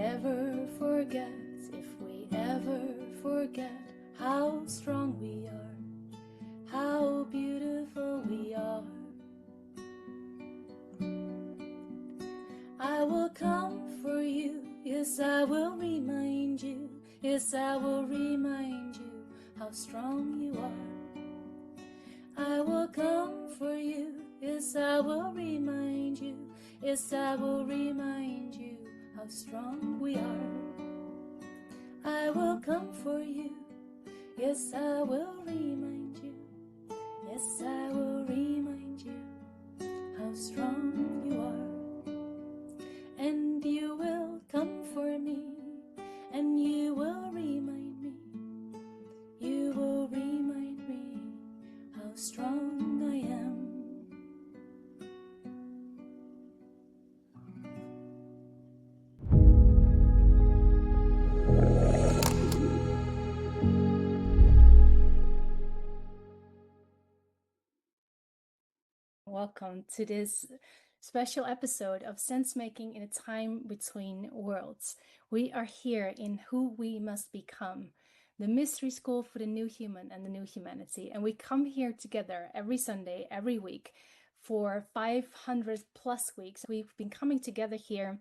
ever forget, if we ever forget how strong we are, how beautiful we are, I will come for you, yes, I will remind you, yes, I will remind you how strong you are. I will come for you, yes, I will remind you, yes, I will remind you how strong we are. I will come for you, yes, I will remind you, yes, I will remind you how strong you are. And you will come for me, and you will remind me, you will remind me how strong I am. Welcome to this special episode of Sensemaking in a Time Between Worlds. We are here in Who We Must Become, the mystery school for the new human and the new humanity. And we come here together every Sunday, every week for 500 plus weeks. We've been coming together here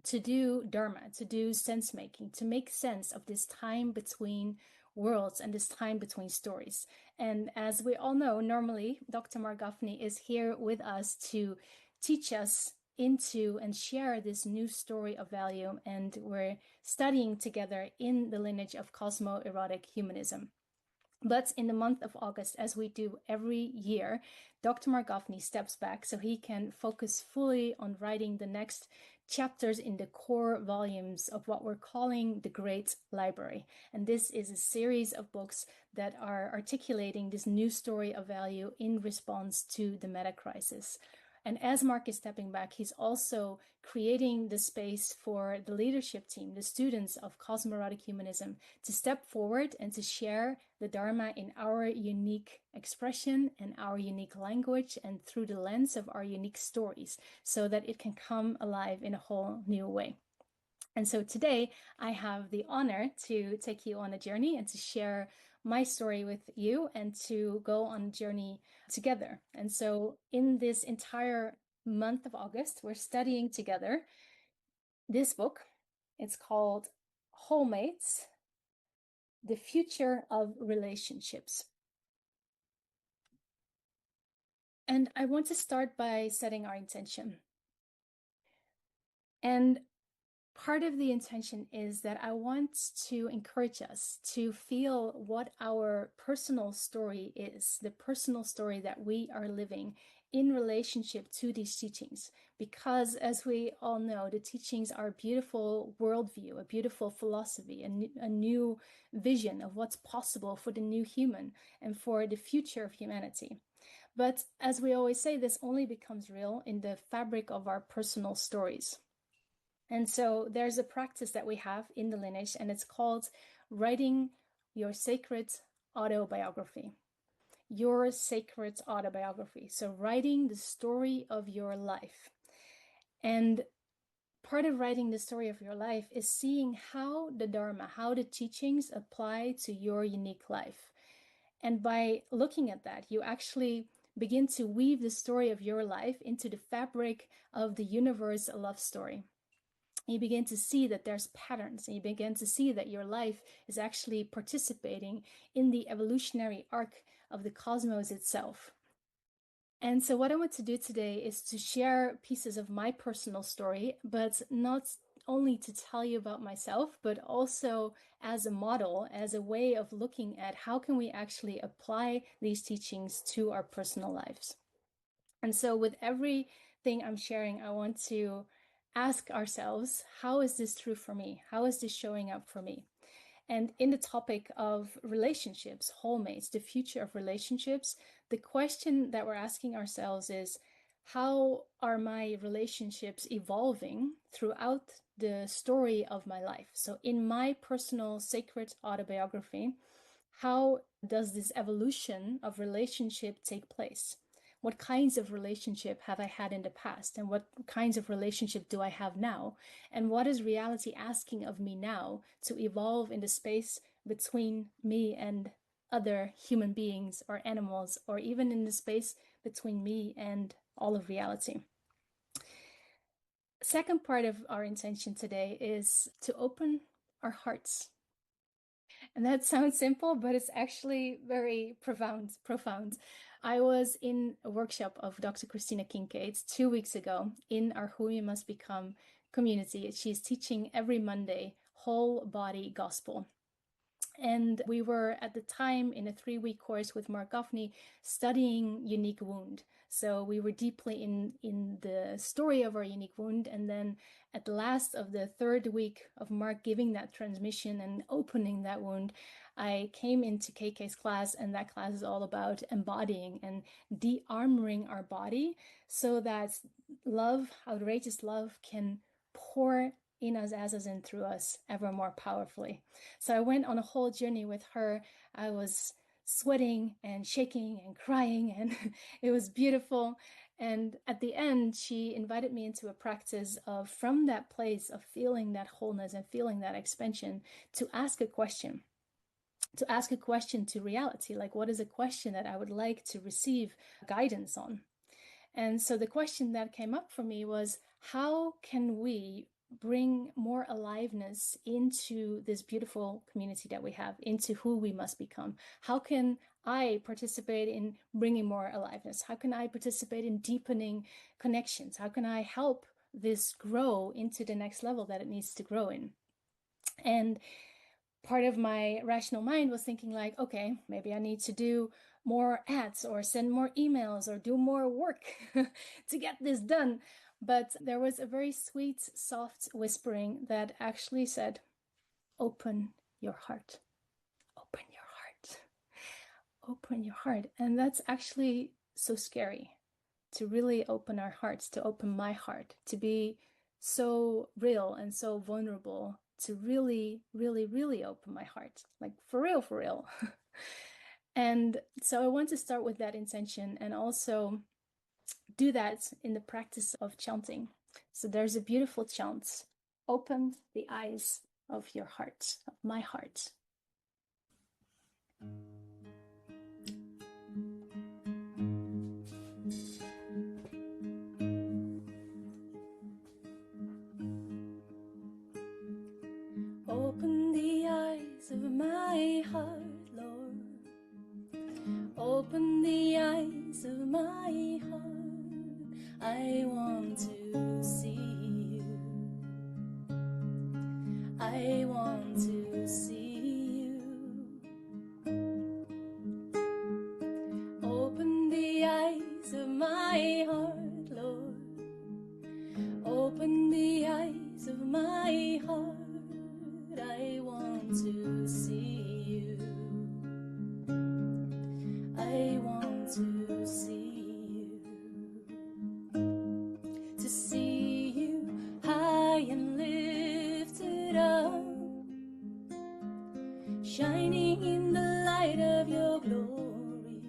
to do Dharma, to do sense making, to make sense of this time between worlds and this time between stories. And as we all know, normally Dr. Mark Gaffney is here with us to teach us into and share this new story of value. And we're studying together in the lineage of cosmo-erotic humanism. But in the month of August, as we do every year, Dr. Mark Gaffney steps back so he can focus fully on writing the next chapters in the core volumes of what we're calling the Great Library. And this is a series of books that are articulating this new story of value in response to the meta crisis. And as Mark is stepping back, he's also creating the space for the leadership team, the students of cosmo-erotic humanism, to step forward and to share the Dharma in our unique expression and our unique language and through the lens of our unique stories, so that it can come alive in a whole new way. And so today I have the honor to take you on a journey and to share my story with you and to go on a journey together. And so in this entire month of August, we're studying together this book. It's called Wholemates, The Future of Relationships. And I want to start by setting our intention. And part of the intention is that I want to encourage us to feel what our personal story is, the personal story that we are living in relationship to these teachings. Because as we all know, the teachings are a beautiful worldview, a beautiful philosophy, a new vision of what's possible for the new human and for the future of humanity. But as we always say, this only becomes real in the fabric of our personal stories. And so there's a practice that we have in the lineage, and it's called writing your sacred autobiography. Your sacred autobiography. So writing the story of your life. And part of writing the story of your life is seeing how the Dharma, how the teachings apply to your unique life. And by looking at that, you actually begin to weave the story of your life into the fabric of the universe love story. You begin to see that there's patterns, and you begin to see that your life is actually participating in the evolutionary arc of the cosmos itself. And so what I want to do today is to share pieces of my personal story, but not only to tell you about myself, but also as a model, as a way of looking at how can we actually apply these teachings to our personal lives. And so with everything I'm sharing, I want to ask ourselves, how is this true for me? How is this showing up for me? And in the topic of relationships, wholemates, the future of relationships, the question that we're asking ourselves is, how are my relationships evolving throughout the story of my life? So in my personal sacred autobiography, how does this evolution of relationship take place? What kinds of relationship have I had in the past? And what kinds of relationship do I have now? And what is reality asking of me now to evolve in the space between me and other human beings or animals, or even in the space between me and all of reality? Second part of our intention today is to open our hearts. And that sounds simple, but it's actually very profound. I was in a workshop of Dr. Christina Kincaid 2 weeks ago in our Who You Must Become community. She's teaching every Monday whole body gospel. And we were at the time in a 3-week course with Mark Goffney studying unique wound. So we were deeply in the story of our unique wound. And then at the last of the 3rd week of Mark giving that transmission and opening that wound, I came into KK's class, and that class is all about embodying and de-armoring our body so that love, outrageous love, can pour in us, as us, and through us ever more powerfully. So I went on a whole journey with her. I was sweating and shaking and crying, and it was beautiful. And at the end, she invited me into a practice of, from that place of feeling that wholeness and feeling that expansion, to ask a question. To ask a question to reality, like, what is a question that I would like to receive guidance on? And so the question that came up for me was, how can we bring more aliveness into this beautiful community that we have, into who we must become? How can I participate in bringing more aliveness? How can I participate in deepening connections? How can I help this grow into the next level that it needs to grow in? And part of my rational mind was thinking like, okay, maybe I need to do more ads or send more emails or do more work to get this done. But there was a very sweet, soft whispering that actually said, open your heart, open your heart, open your heart. And that's actually so scary, to really open our hearts, to open my heart, to be so real and so vulnerable, to really, really, really open my heart, like for real, for real. And so I want to start with that intention and also do that in the practice of chanting. So there's a beautiful chant: open the eyes of your heart, of my heart. Open the eyes of my heart, Lord. Open the eyes of my heart. I want to see you. I want to see you. Open the eyes of my heart, Lord. Open the eyes of my heart. I want to see you. I want to see you. To see you high and lifted up, shining in the light of your glory.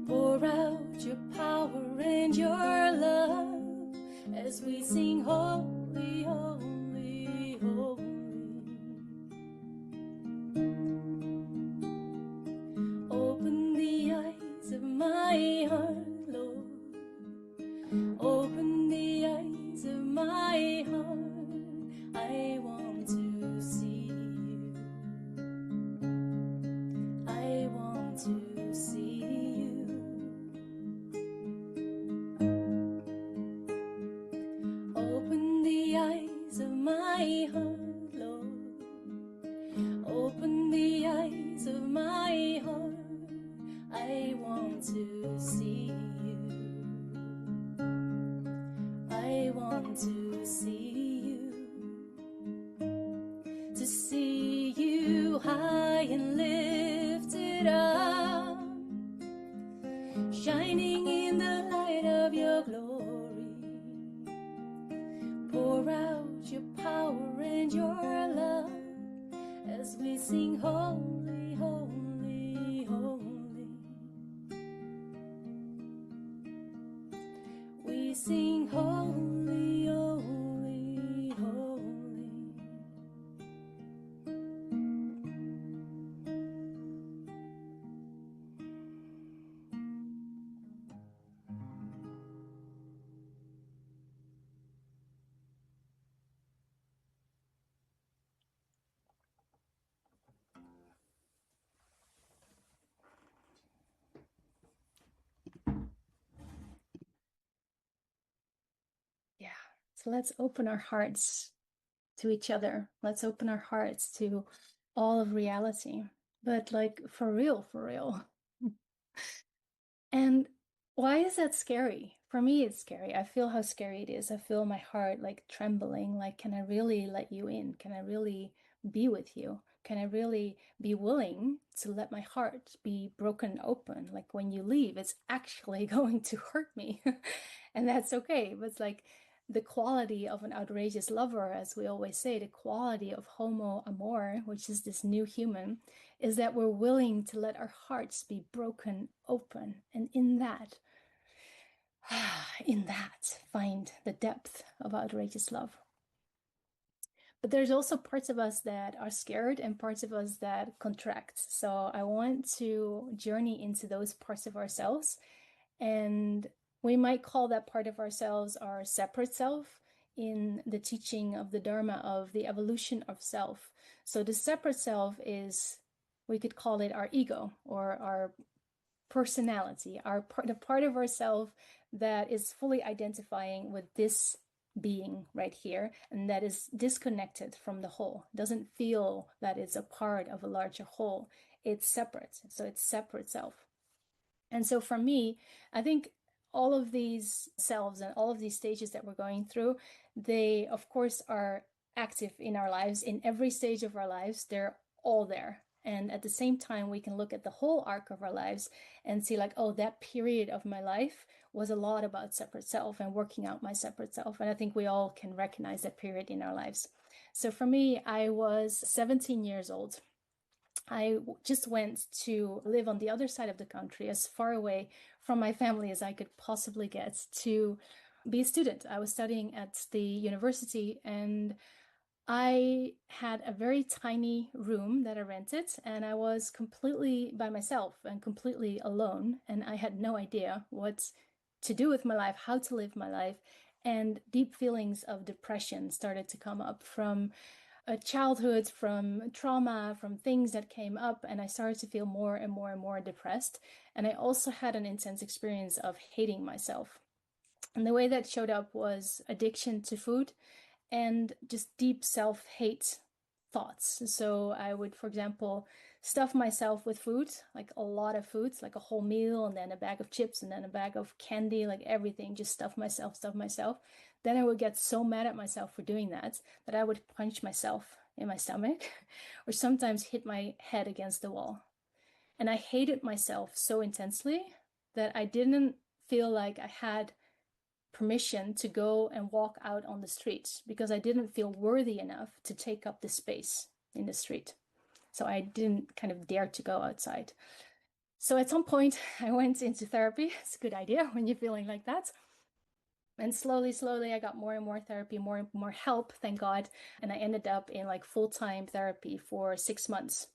Pour out your power and your love as we sing holy, holy, holy. Open the eyes of my heart, Lord. Open the eyes of my heart. I want to see you. I want to see you. Open the eyes of my heart, Lord. Open the eyes of my heart. I want to see you. I want to see you. To see you high and lifted up, shining in the light of your glory. Pour out your power and your love as we sing holy, holy, holy. So let's open our hearts to each other. Let's open our hearts to all of reality. But like for real, for real. And why is that scary? For me, it's scary. I feel how scary it is. I feel my heart like trembling. Like, can I really let you in? Can I really be with you? Can I really be willing to let my heart be broken open? Like when you leave, it's actually going to hurt me. And that's okay. But it's like the quality of an outrageous lover, as we always say, the quality of homo amor, which is this new human, is that we're willing to let our hearts be broken open. And in that, find the depth of outrageous love. But there's also parts of us that are scared and parts of us that contract. So I want to journey into those parts of ourselves. And we might call that part of ourselves our separate self in the teaching of the Dharma of the evolution of self. So the separate self is, we could call it our ego or our personality, the part of ourself that is fully identifying with this being right here and that is disconnected from the whole, doesn't feel that it's a part of a larger whole. It's separate. So it's separate self. And so for me, I think all of these selves and all of these stages that we're going through, they, of course, are active in our lives. In every stage of our lives, they're all there. And at the same time, we can look at the whole arc of our lives and see, like, oh, that period of my life was a lot about separate self and working out my separate self. And I think we all can recognize that period in our lives. So for me, I was 17 years old. I just went to live on the other side of the country, as far away from my family as I could possibly get, to be a student. I was studying at the university and I had a very tiny room that I rented, and I was completely by myself and completely alone. And I had no idea what to do with my life, how to live my life. And deep feelings of depression started to come up from a childhood, from trauma, from things that came up, and I started to feel more and more and more depressed. And I also had an intense experience of hating myself. And the way that showed up was addiction to food and just deep self-hate thoughts. So I would, for example, stuff myself with food, like a lot of foods, like a whole meal, and then a bag of chips, and then a bag of candy, like everything, just stuff myself, stuff myself. Then I would get so mad at myself for doing that that I would punch myself in my stomach or sometimes hit my head against the wall. And I hated myself so intensely that I didn't feel like I had permission to go and walk out on the streets because I didn't feel worthy enough to take up the space in the street. So I didn't kind of dare to go outside. So at some point, I went into therapy. It's a good idea when you're feeling like that. And slowly, slowly, I got more and more therapy, more and more help, thank God. And I ended up in like full-time therapy for 6 months.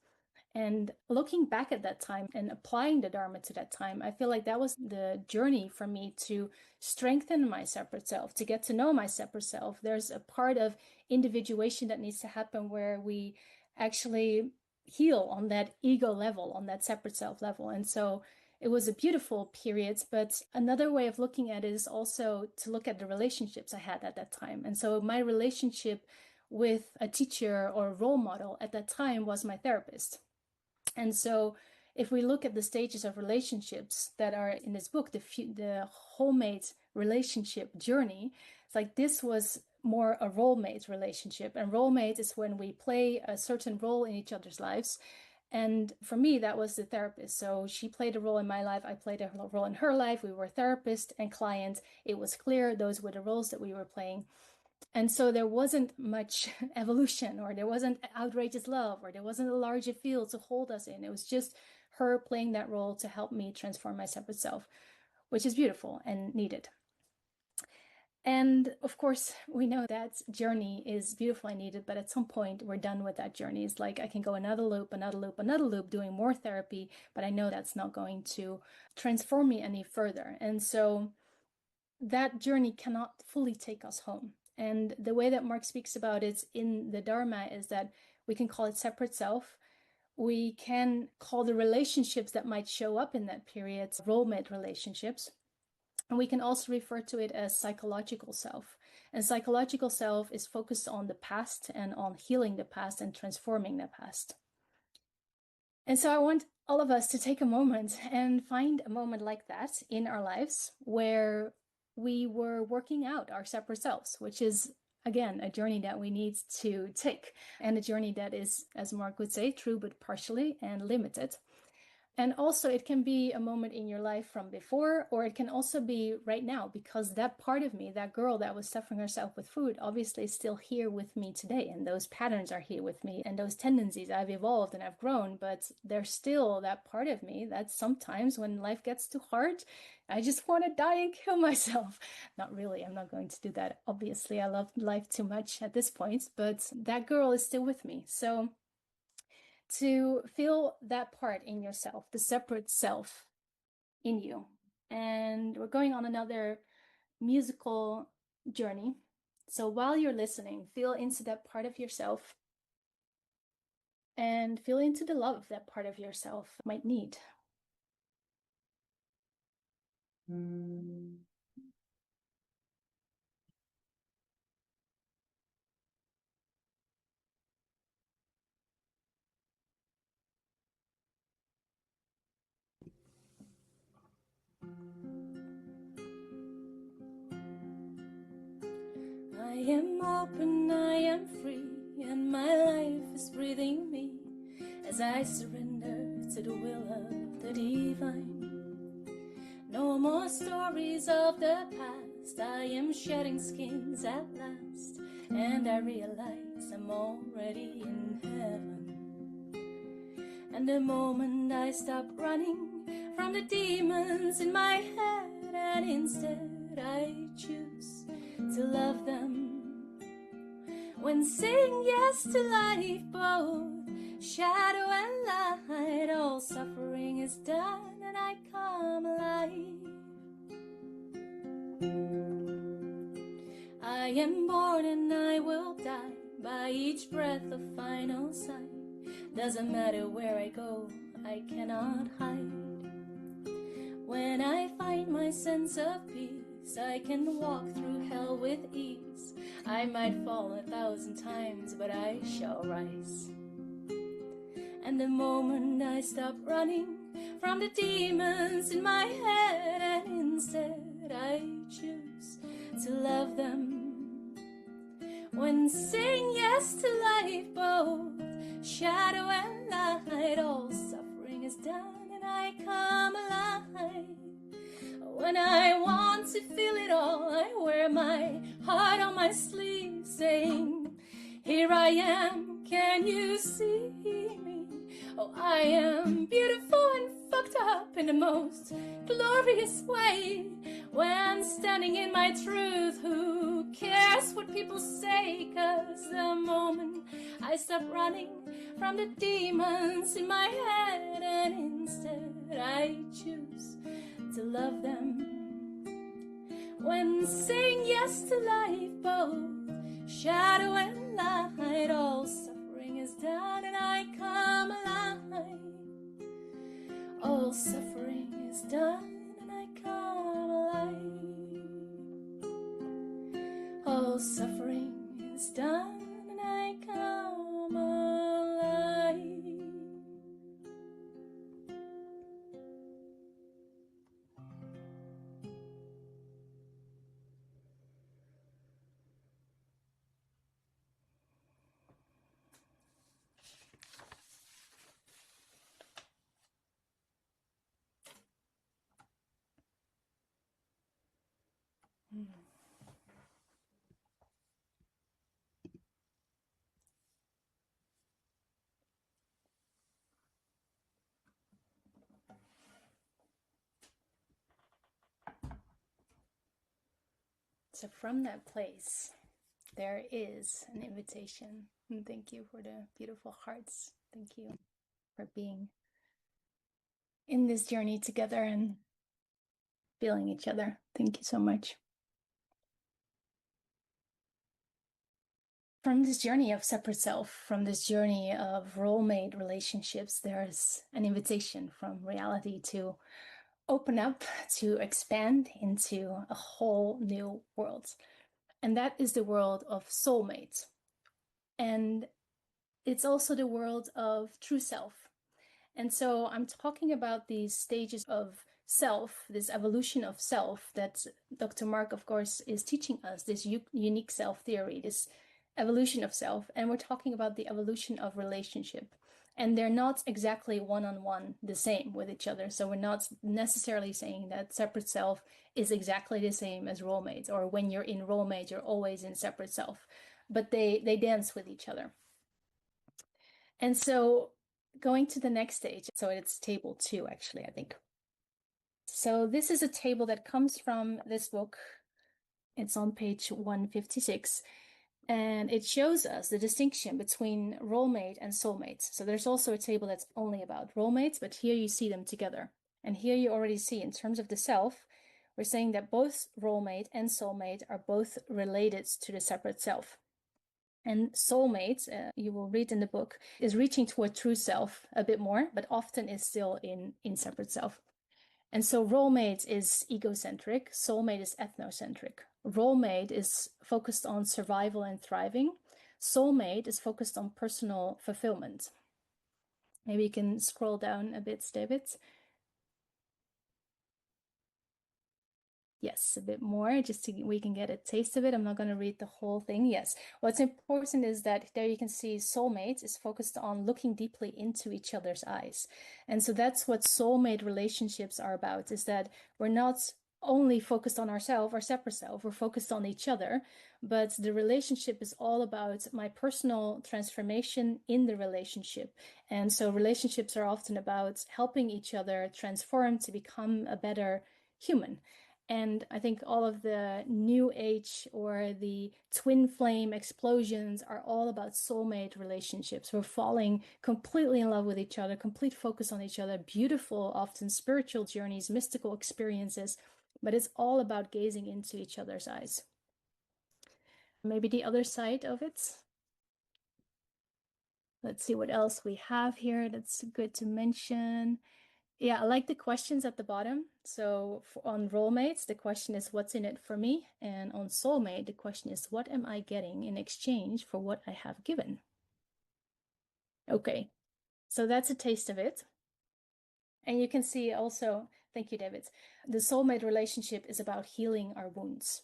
And looking back at that time and applying the Dharma to that time, I feel like that was the journey for me to strengthen my separate self, to get to know my separate self. There's a part of individuation that needs to happen where we actually heal on that ego level, on that separate self level. And so it was a beautiful period. But another way of looking at it is also to look at the relationships I had at that time. And so my relationship with a teacher or a role model at that time was my therapist. And so if we look at the stages of relationships that are in this book, the homemade relationship journey, it's like this was more a role mate relationship. And role mate is when we play a certain role in each other's lives. And for me, that was the therapist. So she played a role in my life. I played a role in her life. We were therapist and client. It was clear those were the roles that we were playing. And so there wasn't much evolution, or there wasn't outrageous love, or there wasn't a larger field to hold us in. It was just her playing that role to help me transform my separate self, which is beautiful and needed. And of course, we know that journey is beautiful and needed, but at some point we're done with that journey. It's like I can go another loop, another loop, another loop, doing more therapy, but I know that's not going to transform me any further. And so that journey cannot fully take us home. And the way that Mark speaks about it in the Dharma is that we can call it separate self. We can call the relationships that might show up in that period role mate relationships. And we can also refer to it as psychological self. And psychological self is focused on the past and on healing the past and transforming the past. And so I want all of us to take a moment and find a moment like that in our lives where we were working out our separate selves, which is, again, a journey that we need to take, and a journey that is, as Mark would say, true but partially and limited. And also, it can be a moment in your life from before, or it can also be right now, because that part of me, that girl that was stuffing herself with food, obviously is still here with me today. And those patterns are here with me, and those tendencies, I've evolved and I've grown, but there's still that part of me that sometimes when life gets too hard, I just want to die and kill myself. Not really, I'm not going to do that. Obviously, I love life too much at this point, but that girl is still with me. So to feel that part in yourself, the separate self in you. And we're going on another musical journey. So while you're listening, feel into that part of yourself and feel into the love that part of yourself might need. I am open, I am free, and my life is breathing me as I surrender to the will of the divine. No more stories of the past, I am shedding skins at last, and I realize I'm already in heaven. And the moment I stop running from the demons in my head, and instead I choose to love them. When saying yes to life, both shadow and light, all suffering is done and I come alive. I am born and I will die, by each breath a final sigh. Doesn't matter where I go, I cannot hide. When I find my sense of peace, I can walk through hell with ease. I might fall 1,000 times, but I shall rise. And the moment I stop running from the demons in my head, and instead I choose to love them. When saying yes to life, both shadow and light, all suffering is done and I come alive. When I want to feel it all, I wear my heart on my sleeve, saying, here I am, can you see me? Oh, I am beautiful and fucked up in the most glorious way. When standing in my truth, who cares what people say? 'Cause the moment I stop running from the demons in my head, and instead I choose to love them. When saying yes to life, both shadow and light, all suffering is done and I come alive. All suffering is done and I come alive. All suffering is done and I come alive. So from that place, there is an invitation. And thank you for the beautiful hearts. Thank you for being in this journey together and feeling each other. Thank you so much. From this journey of separate self, from this journey of role-mate relationships, there's an invitation from reality to open up, to expand into a whole new world. And that is the world of soulmates. And it's also the world of true self. And so I'm talking about these stages of self, this evolution of self that Dr. Mark, of course, is teaching us, this unique self theory, this evolution of self. And we're talking about the evolution of relationship. And they're not exactly one-on-one the same with each other. So we're not necessarily saying that separate self is exactly the same as role mates, or when you're in role mates, you're always in separate self. But they dance with each other. And so going to the next stage, so it's table 2, actually, I think. So this is a table that comes from this book. It's on page 156. And it shows us the distinction between role mate and soulmates. So there's also a table that's only about role mates, but here you see them together. And here you already see, in terms of the self, we're saying that both role mate and soulmate are both related to the separate self. And soulmates, you will read in the book, is reaching toward true self a bit more, but often is still in separate self. And so role mate is egocentric, soulmate is ethnocentric. Role mate is focused on survival and thriving. Soulmate is focused on personal fulfillment. Maybe you can scroll down a bit, David. Yes, a bit more, just so we can get a taste of it. I'm not going to read the whole thing. Yes. What's important is that there you can see soulmate is focused on looking deeply into each other's eyes. And so that's what soulmate relationships are about, is that we're not only focused on ourselves, our separate self, we're focused on each other, but the relationship is all about my personal transformation in the relationship. And so relationships are often about helping each other transform to become a better human. And I think all of the new age or the twin flame explosions are all about soulmate relationships. We're falling completely in love with each other, complete focus on each other, beautiful, often spiritual journeys, mystical experiences, but it's all about gazing into each other's eyes. Maybe the other side of it. Let's see what else we have here that's good to mention. Yeah, I like the questions at the bottom. So on role mates, the question is, what's in it for me? And on soulmate, the question is, what am I getting in exchange for what I have given? Okay, so that's a taste of it. And you can see also, thank you, David, the soulmate relationship is about healing our wounds.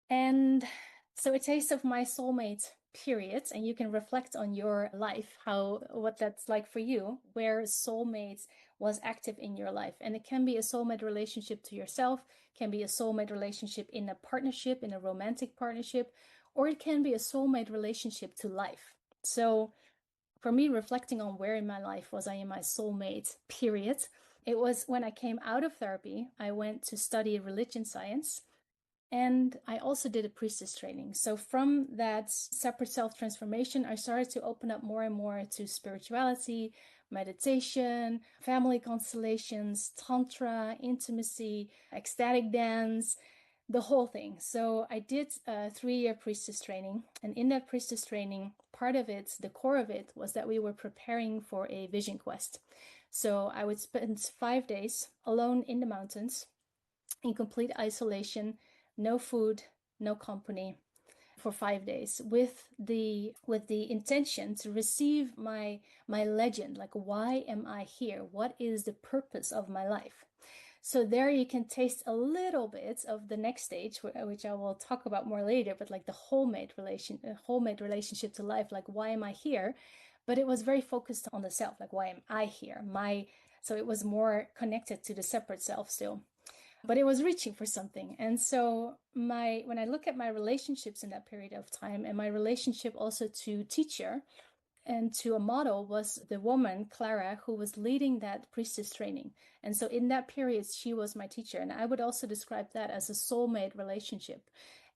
And so a taste of my soulmate period, and you can reflect on your life, what that's like for you, where soulmates was active in your life. And it can be a soulmate relationship to yourself, can be a soulmate relationship in a partnership, in a romantic partnership, or it can be a soulmate relationship to life. So for me, reflecting on where in my life was I in my soulmate period, it was when I came out of therapy, I went to study religion science. And I also did a priestess training. So from that separate self-transformation, I started to open up more and more to spirituality, meditation, family constellations, tantra, intimacy, ecstatic dance, the whole thing. So I did a 3-year priestess training. And in that priestess training, part of it, the core of it, was that we were preparing for a vision quest. So I would spend 5 days alone in the mountains in complete isolation, no food, no company, for 5 days with the intention to receive my legend, like, why am I here? What is the purpose of my life? So there you can taste a little bit of the next stage, which I will talk about more later, but like the wholemate relationship to life, like, why am I here? But it was very focused on the self, like, why am I here? So it was more connected to the separate self still, but it was reaching for something. And so when I look at my relationships in that period of time, and my relationship also to teacher and to a model, was the woman, Clara, who was leading that priestess training. And so in that period, she was my teacher. And I would also describe that as a soulmate relationship.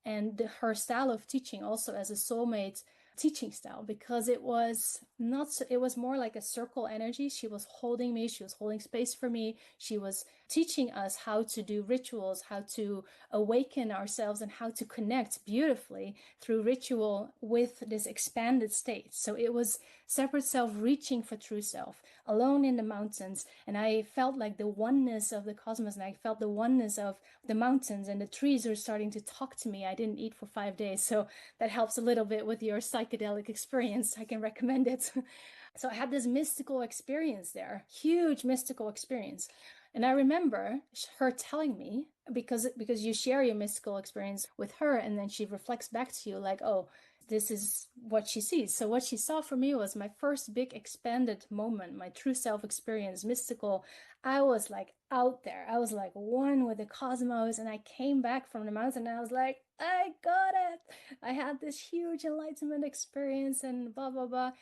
And her style of teaching also as a soulmate teaching style, because it was more like a circle energy. She was holding me, she was holding space for me, she was teaching us how to do rituals, how to awaken ourselves, and how to connect beautifully through ritual with this expanded state. So it was separate self reaching for true self, alone in the mountains. And I felt like the oneness of the cosmos, and I felt the oneness of the mountains, and the trees were starting to talk to me. I didn't eat for 5 days, so that helps a little bit with your psychedelic experience. I can recommend it. So I had this mystical experience there, huge mystical experience. And I remember her telling me, because you share your mystical experience with her, and then she reflects back to you like, oh, this is what she sees. So what she saw for me was my first big expanded moment, my true self experience, mystical. I was like out there. I was like one with the cosmos, and I came back from the mountain and I was like, I got it. I had this huge enlightenment experience and blah, blah, blah.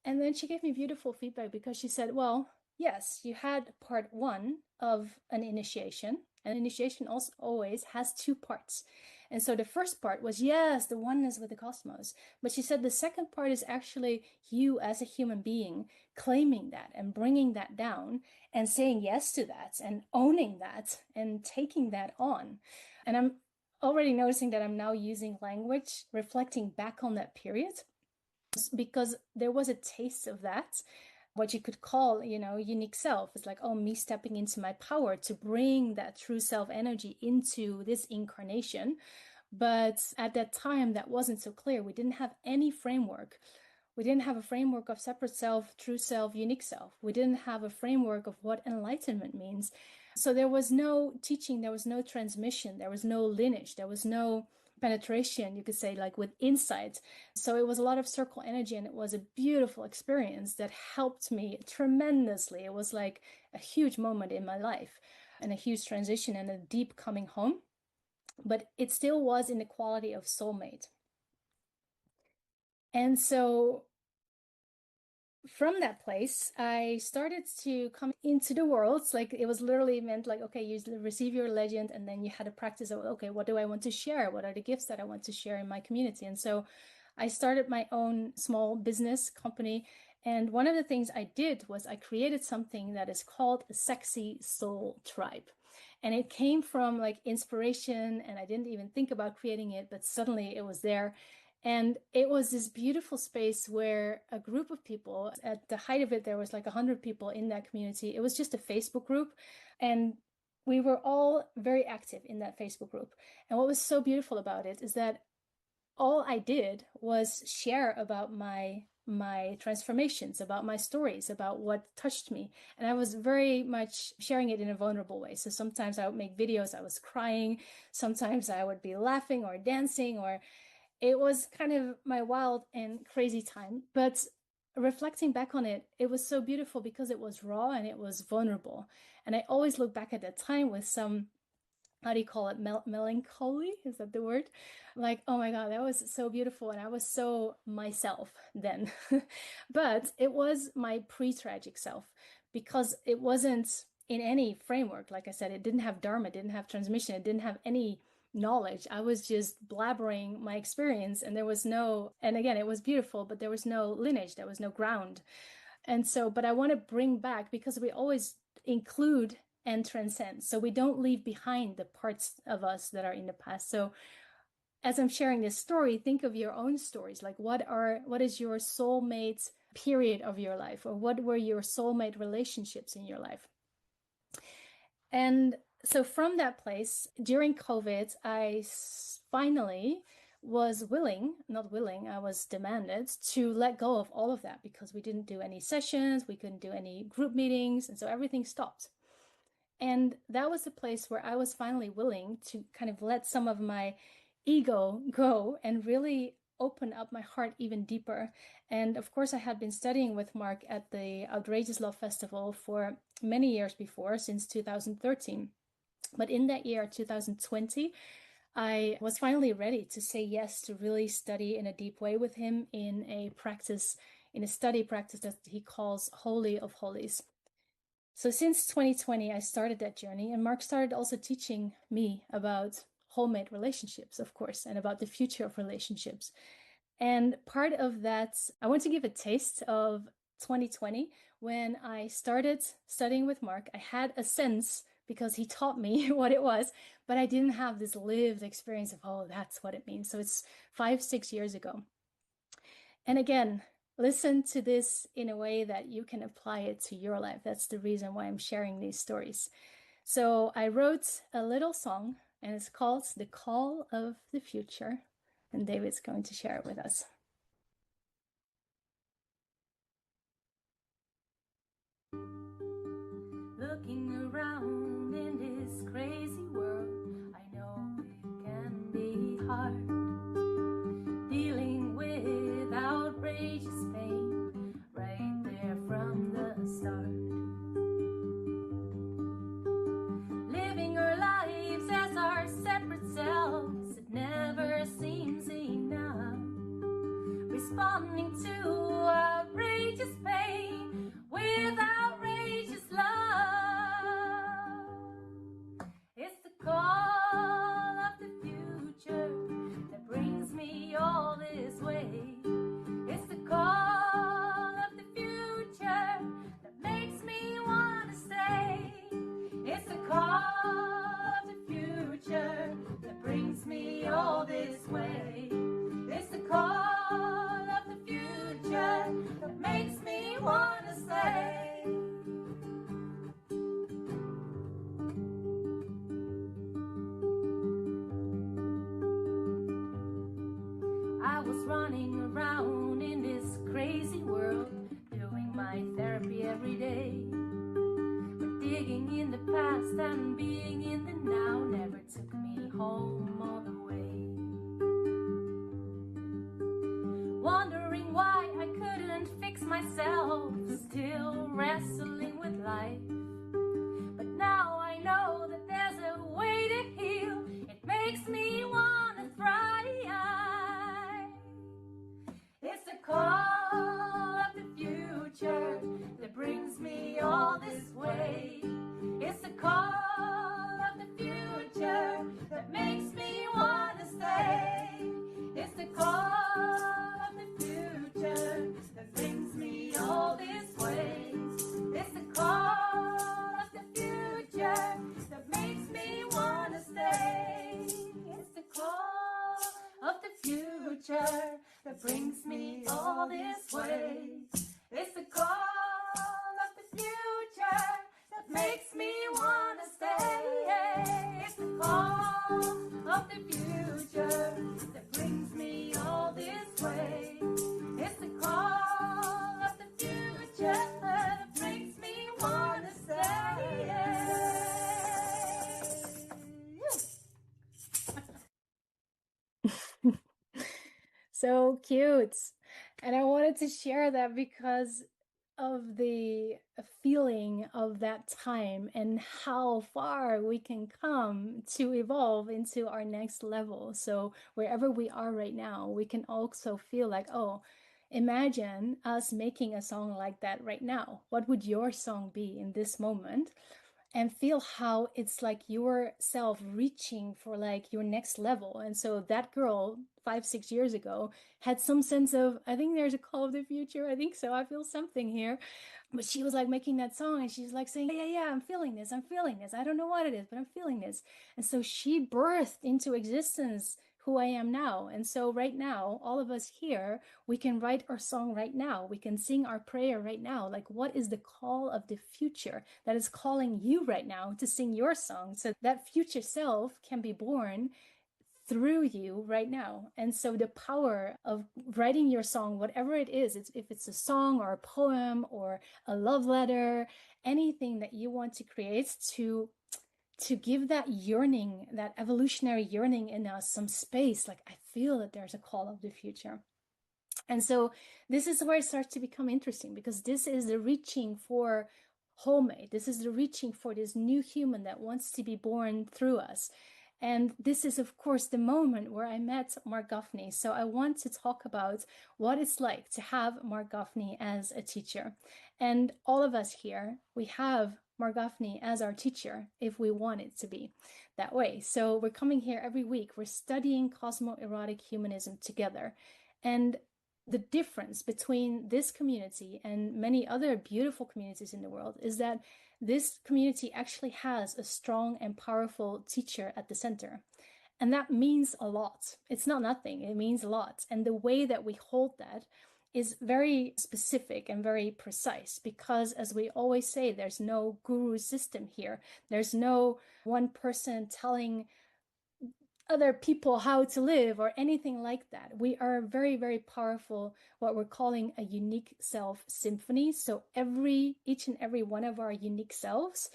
And then she gave me beautiful feedback because she said, well, yes, you had part one of an initiation. An initiation also always has two parts. And so the first part was, yes, the oneness with the cosmos. But she said the second part is actually you as a human being claiming that and bringing that down and saying yes to that and owning that and taking that on. And I'm already noticing that I'm now using language reflecting back on that period, because there was a taste of that, what you could call, unique self. It's like, oh, me stepping into my power to bring that true self energy into this incarnation. But at that time, that wasn't so clear. We didn't have any framework. We didn't have a framework of separate self, true self, unique self. We didn't have a framework of what enlightenment means. So there was no teaching, there was no transmission, there was no lineage, there was no penetration, you could say, like with insight. So it was a lot of circle energy, and it was a beautiful experience that helped me tremendously. It was like a huge moment in my life and a huge transition and a deep coming home. But it still was in the quality of soulmate. And so from that place, I started to come into the world. It's like it was literally meant like, okay, you receive your legend, and then you had a practice of, okay, what do I want to share? What are the gifts that I want to share in my community? And so I started my own small business company. And one of the things I did was I created something that is called a Sexy Soul Tribe. And it came from like inspiration, and I didn't even think about creating it, but suddenly it was there. And it was this beautiful space where a group of people, at the height of it, there was like 100 people in that community. It was just a Facebook group. And we were all very active in that Facebook group. And what was so beautiful about it is that all I did was share about my transformations, about my stories, about what touched me. And I was very much sharing it in a vulnerable way. So sometimes I would make videos, I was crying. Sometimes I would be laughing or dancing, or it was kind of my wild and crazy time. But reflecting back on it, it was so beautiful because it was raw and it was vulnerable. And I always look back at that time with some, how do you call it, melancholy? Is that the word? Like, oh my God, that was so beautiful. And I was so myself then. But it was my pre-tragic self, because it wasn't in any framework. Like I said, it didn't have dharma, it didn't have transmission, it didn't have any knowledge. I was just blabbering my experience, and there was no, and again, it was beautiful, but there was no lineage, there was no ground. And so, but I want to bring back, because we always include and transcend. So we don't leave behind the parts of us that are in the past. So as I'm sharing this story, think of your own stories. Like what is your soulmate period of your life, or what were your soulmate relationships in your life? And so from that place, during COVID, I finally was I was demanded to let go of all of that, because we didn't do any sessions, we couldn't do any group meetings, and so everything stopped. And that was the place where I was finally willing to kind of let some of my ego go and really open up my heart even deeper. And of course, I had been studying with Mark at the Outrageous Love Festival for many years before, since 2013. But in that year, 2020, I was finally ready to say yes to really study in a deep way with him in a practice, in a study practice that he calls Holy of Holies. So since 2020, I started that journey, and Mark started also teaching me about wholemate relationships, of course, and about the future of relationships. And part of that, I want to give a taste of 2020. When I started studying with Mark, I had a sense, because he taught me what it was, but I didn't have this lived experience of, oh, that's what it means. So it's 5, 6 years ago. And again, listen to this in a way that you can apply it to your life. That's the reason why I'm sharing these stories. So I wrote a little song, and it's called The Call of the Future. And David's going to share it with us. Looking around in this crazy world, I know it can be hard, dealing with outrageous pain right there from the start. Living our lives as our separate selves, it never seems enough. Responding to outrageous pain with outrageous love. It's the call of the future that brings me all this way. It's the call of the future that makes me want to stay. It's the call of the future that brings me all this way. It's the call of the future that makes me want to stay. I was running around in this crazy world, doing my therapy every day. But digging in the past and being in the now never took me home all the way. Wondering why I couldn't fix myself, still wrestling with life. But now I know that there's a way to heal. It makes me want to thrive. It's the call of the future that brings me all this way. It's the call of the future that makes me want to stay. It's the call of the future that brings me all this way. It's the call of the future that makes me want to stay. It's the call of the future that brings me all this way. It's the call of the future that makes me want to stay. It's the call of the future that brings me all this way. It's the call of the future that makes me want to stay. So cute. And I wanted to share that because of the feeling of that time and how far we can come to evolve into our next level. So wherever we are right now, we can also feel like, oh, imagine us making a song like that right now. What would your song be in this moment? And feel how it's like yourself reaching for like your next level. And so that girl 5, 6 years ago had some sense of, I think there's a call of the future. I think so. I feel something here. But she was like making that song and she's like saying, yeah, I'm feeling this. I'm feeling this. I don't know what it is, but I'm feeling this. And so she birthed into existence who I am now. And so right now, all of us here, we can write our song right now. We can sing our prayer right now. Like, what is the call of the future that is calling you right now to sing your song? So that future self can be born through you right now. And so the power of writing your song, whatever it is, if it's a song or a poem or a love letter, anything that you want to create to give that yearning, that evolutionary yearning in us some space. Like, I feel that there's a call of the future. And so this is where it starts to become interesting, because this is the reaching for wholemate. This is the reaching for this new human that wants to be born through us. And this is, of course, the moment where I met Mark Goffney. So I want to talk about what it's like to have Mark Goffney as a teacher. And all of us here, we have Mark Goffney as our teacher if we want it to be that way. So we're coming here every week. We're studying cosmoerotic humanism together. And the difference between this community and many other beautiful communities in the world is that this community actually has a strong and powerful teacher at the center. And that means a lot. It's not nothing, it means a lot. And the way that we hold that is very specific and very precise because, as we always say, there's no guru system here. There's no one person telling other people how to live or anything like that. We are very, very powerful, what we're calling a unique self symphony. So each and every one of our unique selves,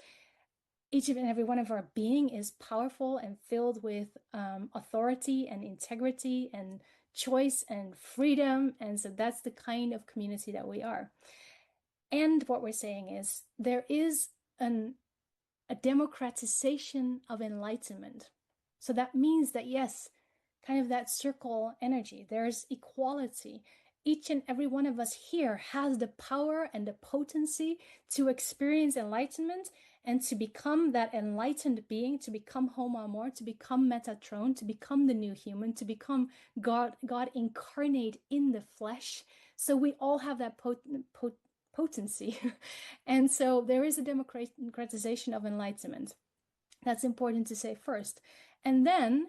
each and every one of our being is powerful and filled with authority and integrity and choice and freedom. And so that's the kind of community that we are. And what we're saying is there is a democratization of enlightenment. So that means that, yes, kind of that circle energy, there's equality. Each and every one of us here has the power and the potency to experience enlightenment and to become that enlightened being, to become Homo Amor, to become Metatron, to become the new human, to become God incarnate in the flesh. So we all have that potency. And so there is a democratization of enlightenment. That's important to say first. And then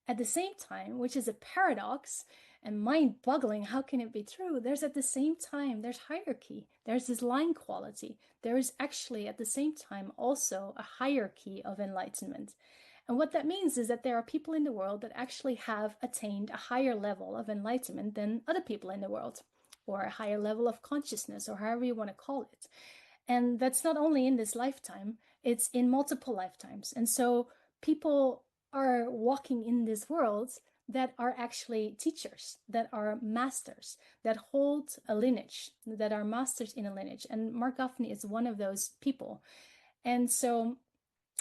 at the same time, which is a paradox and mind-boggling, how can it be true? There's at the same time, there's hierarchy. There's this line quality. There is actually at the same time also a hierarchy of enlightenment. And what that means is that there are people in the world that actually have attained a higher level of enlightenment than other people in the world, or a higher level of consciousness, or however you want to call it. And that's not only in this lifetime, it's in multiple lifetimes. And so people are walking in this world that are actually teachers, that are masters, that hold a lineage, that are masters in a lineage. And Mark Gaffney is one of those people. And so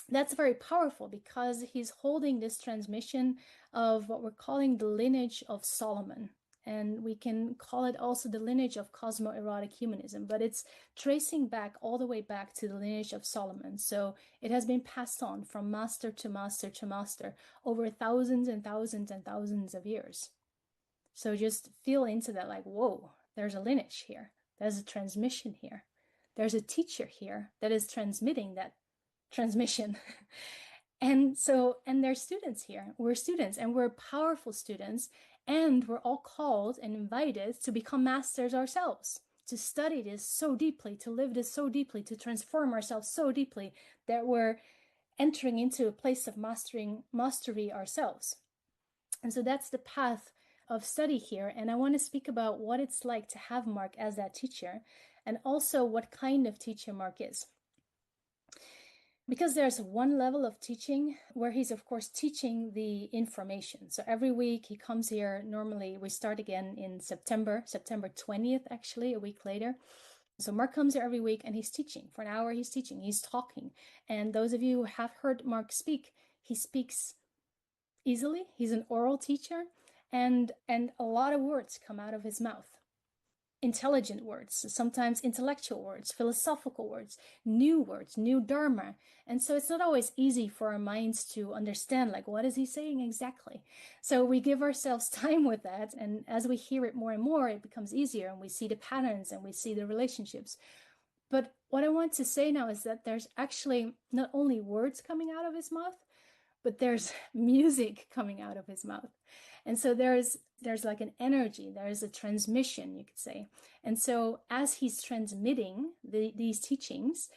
that's very powerful because he's holding this transmission of what we're calling the lineage of Solomon. And we can call it also the lineage of cosmo-erotic humanism, but it's tracing back all the way back to the lineage of Solomon. So it has been passed on from master to master to master over thousands and thousands and thousands of years. So just feel into that, like, whoa, there's a lineage here. There's a transmission here. There's a teacher here that is transmitting that transmission. And there's students here. We're students and we're powerful students, and we're all called and invited to become masters ourselves, to study this so deeply, to live this so deeply, to transform ourselves so deeply that we're entering into a place of mastery ourselves. And so that's the path of study here. And I want to speak about what it's like to have Mark as that teacher, and also what kind of teacher Mark is. Because there's one level of teaching where he's, of course, teaching the information. So every week he comes here. Normally we start again in September 20th, actually, a week later. So Mark comes here every week and he's teaching. For an hour he's teaching, he's talking. And those of you who have heard Mark speak, he speaks easily. He's an oral teacher, and a lot of words come out of his mouth. Intelligent words, sometimes intellectual words, philosophical words, new dharma. And so it's not always easy for our minds to understand, like, what is he saying exactly? So we give ourselves time with that. And as we hear it more and more, it becomes easier, and we see the patterns and we see the relationships. But what I want to say now is that there's actually not only words coming out of his mouth, but there's music coming out of his mouth. And so there's like an energy, there's a transmission, you could say. And so as he's transmitting these teachings,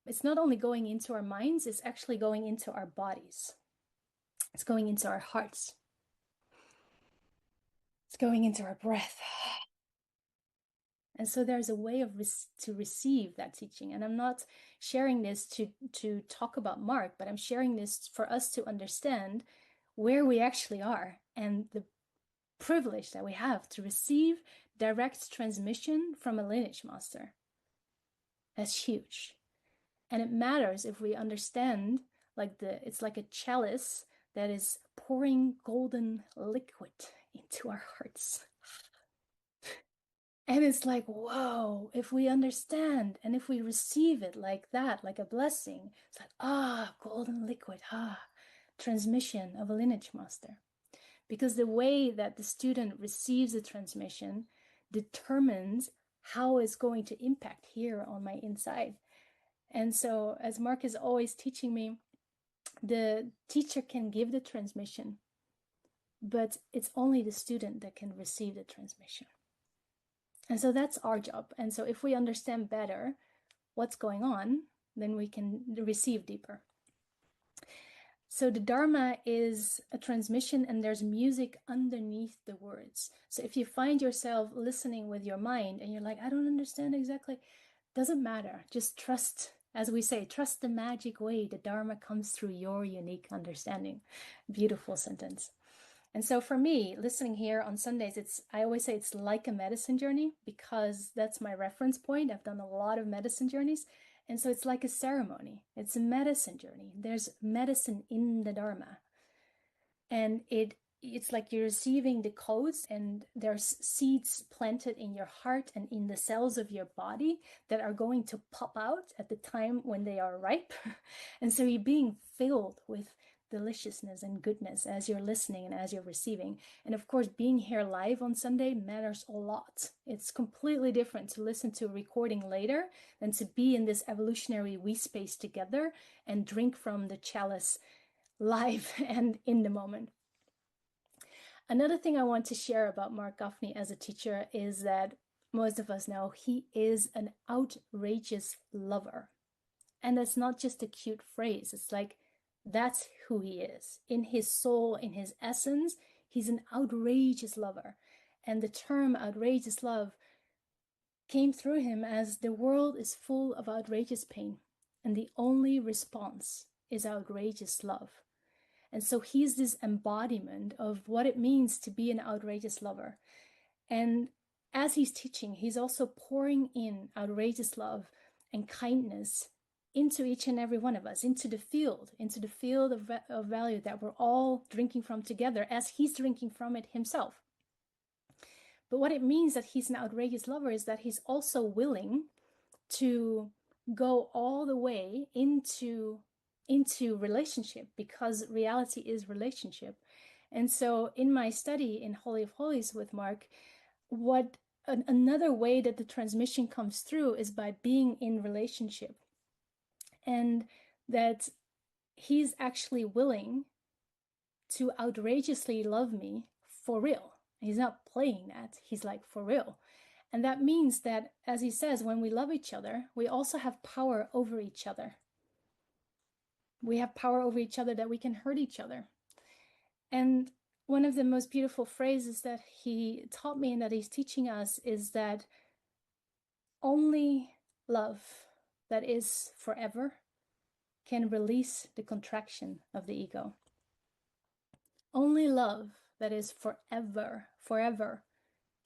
it's not only going into our minds, it's actually going into our bodies. It's going into our hearts. It's going into our breath. And so there's a way of to receive that teaching. And I'm not sharing this to talk about Mark, but I'm sharing this for us to understand where we actually are and the privilege that we have to receive direct transmission from a lineage master. That's huge. And it matters if we understand, like, it's like a chalice that is pouring golden liquid into our hearts. And it's like, whoa, if we understand and if we receive it like that, like a blessing, it's like, golden liquid, transmission of a lineage master. Because the way that the student receives the transmission determines how it's going to impact here on my inside. And so, as Mark is always teaching me, the teacher can give the transmission, but it's only the student that can receive the transmission. And so that's our job. And so if we understand better what's going on, then we can receive deeper. So the Dharma is a transmission, and there's music underneath the words. So if you find yourself listening with your mind and you're like, I don't understand exactly, doesn't matter. Just trust, as we say, trust the magic way the Dharma comes through your unique understanding. Beautiful sentence. And so for me, listening here on Sundays, I always say it's like a medicine journey, because that's my reference point. I've done a lot of medicine journeys. And so it's like a ceremony. It's a medicine journey. There's medicine in the Dharma. And it's like you're receiving the codes, and there's seeds planted in your heart and in the cells of your body that are going to pop out at the time when they are ripe. And so you're being filled with deliciousness and goodness as you're listening and as you're receiving. And of course, being here live on Sunday matters a lot. It's completely different to listen to a recording later than to be in this evolutionary we space together and drink from the chalice live and in the moment. Another thing I want to share about Mark Gaffney as a teacher is that most of us know he is an outrageous lover. And that's not just a cute phrase. It's like, that's who he is. In his soul, in his essence, he's an outrageous lover. And the term outrageous love came through him as the world is full of outrageous pain, and the only response is outrageous love. And so he's this embodiment of what it means to be an outrageous lover. And as he's teaching, he's also pouring in outrageous love and kindness into each and every one of us, into the field of value that we're all drinking from together, as he's drinking from it himself. But what it means that he's an outrageous lover is that he's also willing to go all the way into relationship, because reality is relationship. And so in my study in Holy of Holies with Mark, another way that the transmission comes through is by being in relationship. And that he's actually willing to outrageously love me for real. He's not playing that. He's like, for real. And that means that, as he says, when we love each other, we also have power over each other. We have power over each other, that we can hurt each other. And one of the most beautiful phrases that he taught me and that he's teaching us is that only love that is forever can release the contraction of the ego. Only love that is forever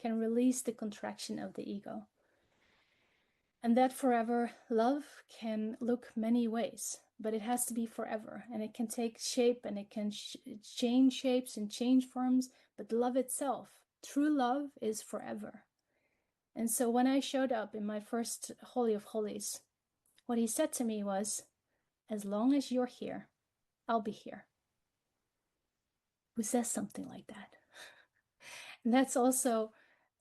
can release the contraction of the ego. And that forever love can look many ways, but it has to be forever, and it can take shape, and it can change shapes and change forms, but love itself, true love, is forever. And so when I showed up in my first Holy of Holies, what he said to me was, as long as you're here, I'll be here. Who says something like that? And that's also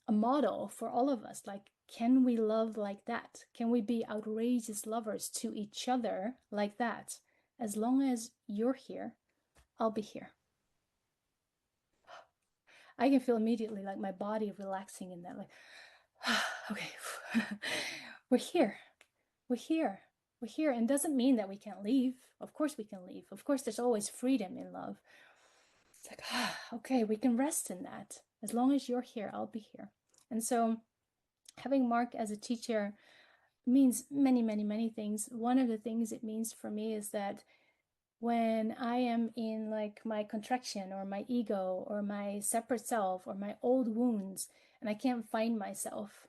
a model for all of us. Like, can we love like that? Can we be outrageous lovers to each other like that? As long as you're here, I'll be here. I can feel immediately like my body relaxing in that, like, okay, we're here. We're here. We're here. And it doesn't mean that we can't leave. Of course we can leave. Of course there's always freedom in love. It's like, okay, we can rest in that. As long as you're here, I'll be here. And so having Mark as a teacher means many, many, many things. One of the things it means for me is that when I am in like my contraction or my ego or my separate self or my old wounds and I can't find myself,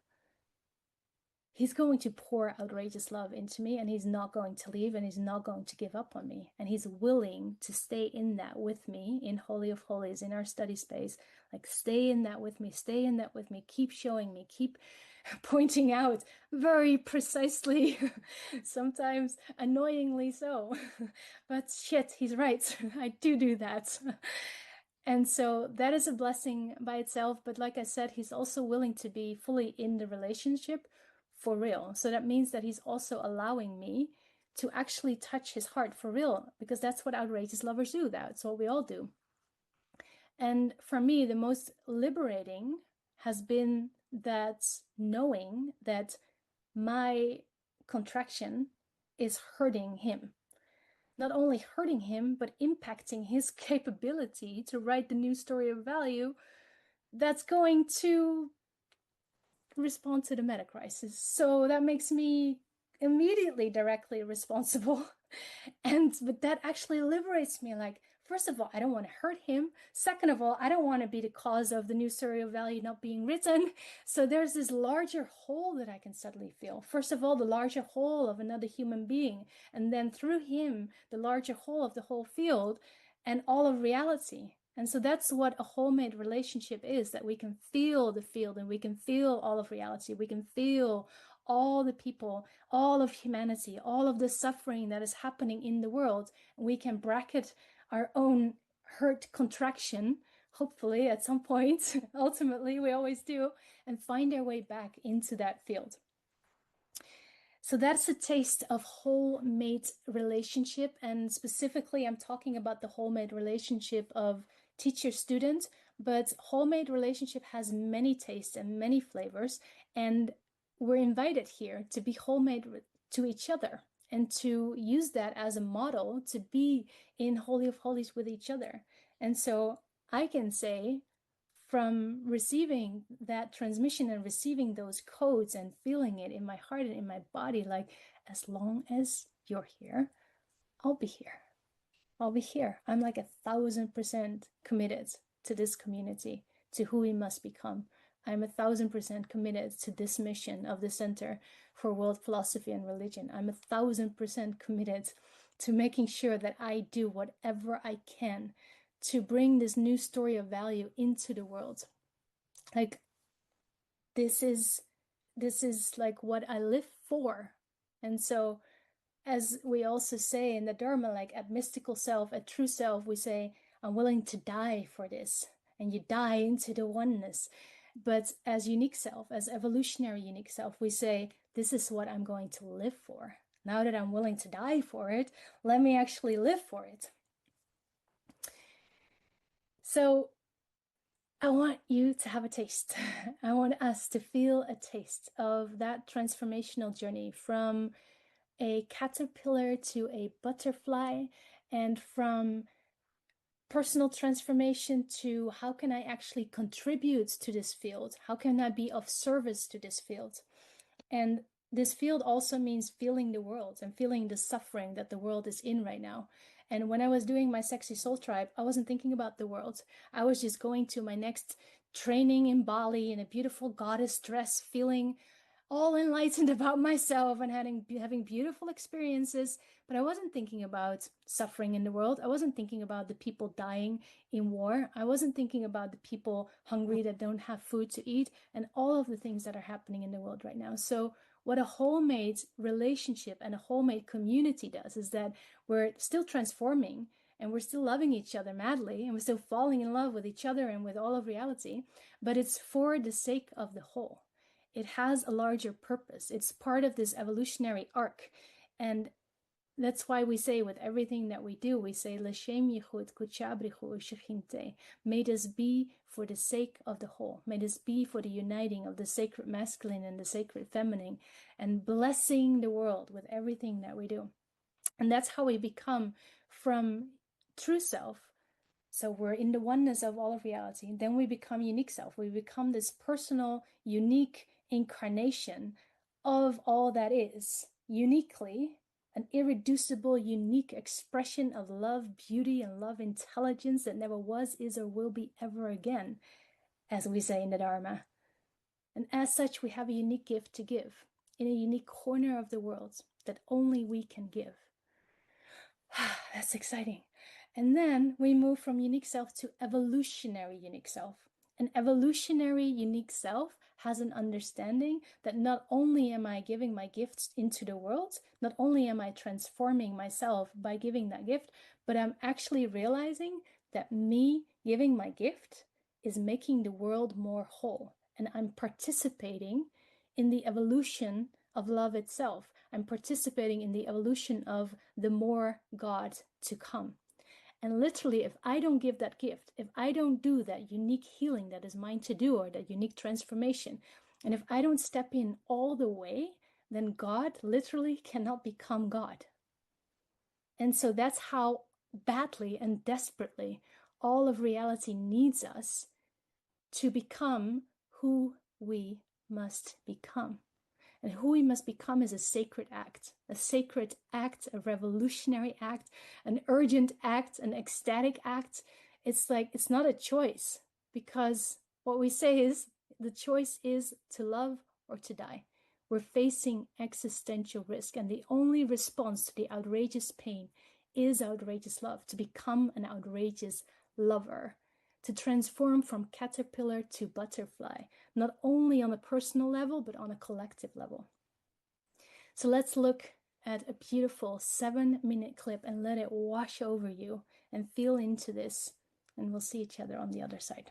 he's going to pour outrageous love into me, and he's not going to leave, and he's not going to give up on me. And he's willing to stay in that with me in Holy of Holies, in our study space. Like, stay in that with me, stay in that with me, keep showing me, keep pointing out very precisely, sometimes annoyingly so. But shit, he's right. I do that. And so that is a blessing by itself. But like I said, he's also willing to be fully in the relationship for real. So that means that he's also allowing me to actually touch his heart for real, because that's what outrageous lovers do. That's what we all do. And for me, the most liberating has been that knowing that my contraction is hurting him. Not only hurting him, but impacting his capability to write the new story of value that's going to respond to the meta crisis. So that makes me immediately directly responsible. But that actually liberates me. Like, first of all, I don't want to hurt him. Second of all, I don't want to be the cause of the new story of value not being written. So there's this larger whole that I can suddenly feel. First of all, the larger whole of another human being, and then through him, the larger whole of the whole field and all of reality. And so that's what a whole-made relationship is, that we can feel the field and we can feel all of reality. We can feel all the people, all of humanity, all of the suffering that is happening in the world. And we can bracket our own hurt contraction, hopefully at some point, ultimately we always do, and find our way back into that field. So that's a taste of whole-made relationship. And specifically, I'm talking about the whole-made relationship of teacher-student, but whole-made relationship has many tastes and many flavors. And we're invited here to be whole-made to each other and to use that as a model to be in Holy of Holies with each other. And so I can say, from receiving that transmission and receiving those codes and feeling it in my heart and in my body, like, as long as you're here, I'll be here. I'll be here. I'm like 1,000% committed to this community, to who we must become. I'm 1,000% committed to this mission of the Center for World Philosophy and Religion. I'm 1,000% committed to making sure that I do whatever I can to bring this new story of value into the world. Like, this is like what I live for. And so, as we also say in the Dharma, like at mystical self, at true self, we say, I'm willing to die for this. And you die into the oneness. But as unique self, as evolutionary unique self, we say, this is what I'm going to live for. Now that I'm willing to die for it, let me actually live for it. So I want you to have a taste. I want us to feel a taste of that transformational journey from a caterpillar to a butterfly, and from personal transformation to how can I actually contribute to this field? How can I be of service to this field? And this field also means feeling the world and feeling the suffering that the world is in right now. And when I was doing my Sexy Soul Tribe, I wasn't thinking about the world. I was just going to my next training in Bali in a beautiful goddess dress, feeling all enlightened about myself and having beautiful experiences. But I wasn't thinking about suffering in the world. I wasn't thinking about the people dying in war. I wasn't thinking about the people hungry that don't have food to eat, and all of the things that are happening in the world right now. So what a whole-made relationship and a whole-made community does is that we're still transforming and we're still loving each other madly, and we're still falling in love with each other and with all of reality, but it's for the sake of the whole. It has a larger purpose. It's part of this evolutionary arc. And that's why we say with everything that we do, we say, may this be for the sake of the whole. May this be for the uniting of the sacred masculine and the sacred feminine, and blessing the world with everything that we do. And that's how we become from true self. So we're in the oneness of all of reality. Then we become unique self. We become this personal, unique incarnation of all that is, uniquely an irreducible, unique expression of love, beauty, and love intelligence that never was, is, or will be ever again, as we say in the Dharma. And as such, we have a unique gift to give in a unique corner of the world that only we can give. That's exciting. And then we move from unique self to evolutionary unique self. An evolutionary unique self has an understanding that not only am I giving my gifts into the world, not only am I transforming myself by giving that gift, but I'm actually realizing that me Giving my gift is making the world more whole, and I'm participating in the evolution of love itself. I'm participating in the evolution of the more God to come. And literally, if I don't give that gift, if I don't do that unique healing that is mine to do, or that unique transformation, and if I don't step in all the way, then God literally cannot become God. And so that's how badly and desperately all of reality needs us to become who we must become. And who we must become is a sacred act, a revolutionary act, an urgent act, an ecstatic act. It's like, it's not a choice, because what we say is the choice is to love or to die. We're facing existential risk, and the only response to the outrageous pain is outrageous love, to become an outrageous lover, to transform from caterpillar to butterfly, not only on a personal level, but on a collective level. So let's look at a beautiful 7-minute clip and let it wash over you and feel into this. And we'll see each other on the other side.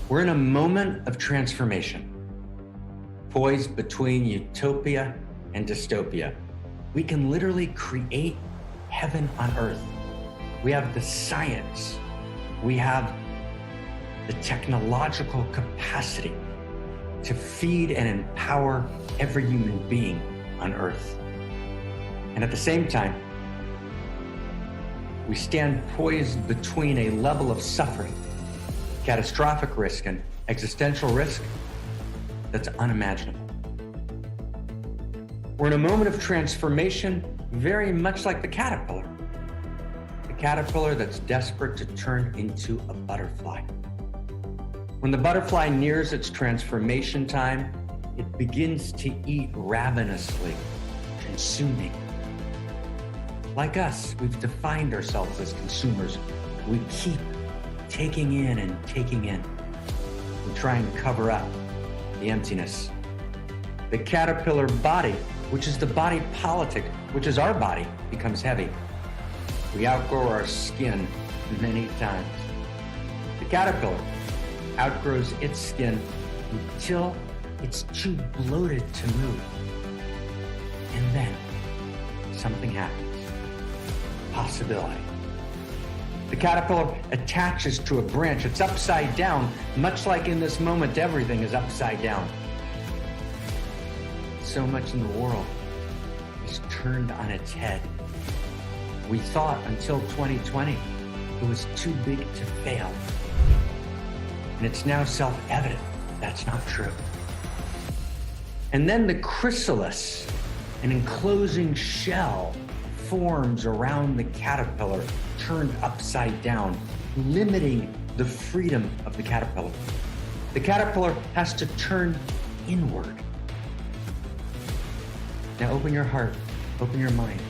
We're in a moment of transformation, poised between utopia and dystopia. We can literally create heaven on earth. We have the science, we have the technological capacity to feed and empower every human being on earth. And at the same time, we stand poised between a level of suffering, catastrophic risk, and existential risk that's unimaginable. We're in a moment of transformation, very much like the caterpillar that's desperate to turn into a butterfly. When the butterfly nears its transformation time, it begins to eat ravenously, consuming. Like us, we've defined ourselves as consumers. We keep taking in and taking in. We try and cover up the emptiness. The caterpillar body, which is the body politic, which is our body, becomes heavy. We outgrow our skin many times. The caterpillar outgrows its skin until it's too bloated to move. And then something happens. Possibility. The caterpillar attaches to a branch. It's upside down, much like in this moment, everything is upside down. So much in the world is turned on its head. We thought until 2020 it was too big to fail. And it's now self-evident that's not true. And then the chrysalis, an enclosing shell, forms around the caterpillar, turned upside down, limiting the freedom of the caterpillar. The caterpillar has to turn inward. Now open your heart, open your mind,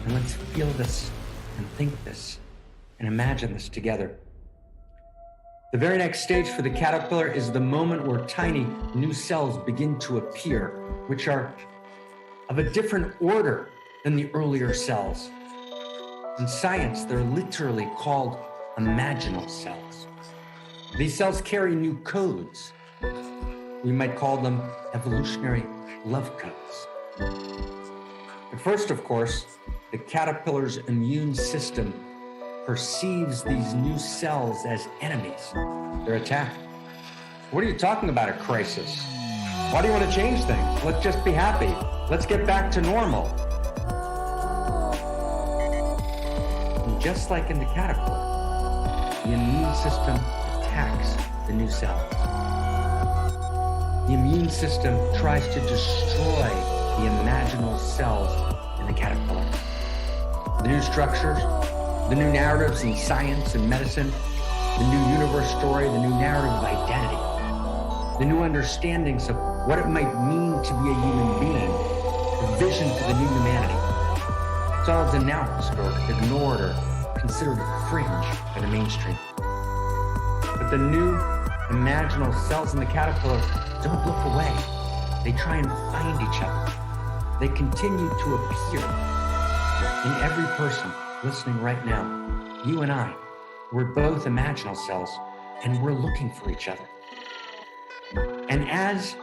and let's feel this and think this and imagine this together. The very next stage for the caterpillar is the moment where tiny new cells begin to appear, which are of a different order than the earlier cells. In science, they're literally called imaginal cells. These cells carry new codes. We might call them evolutionary love codes. But first, of course, the caterpillar's immune system perceives these new cells as enemies. They're attacked. What are you talking about, a crisis? Why do you want to change things? Let's just be happy. Let's get back to normal. And just like in the caterpillar, the immune system attacks the new cell. The immune system tries to destroy the imaginal cells in the caterpillar. The new structures, the new narratives in science and medicine, the new universe story, the new narrative of identity, the new understandings of what it might mean to be a human being, the vision for the new humanity. It's all denounced or ignored or considered fringe by the mainstream. But the new imaginal cells in the caterpillar don't look away. They try and find each other. They continue to appear. In every person listening right now, you and I, we're both imaginal cells and we're looking for each other. And as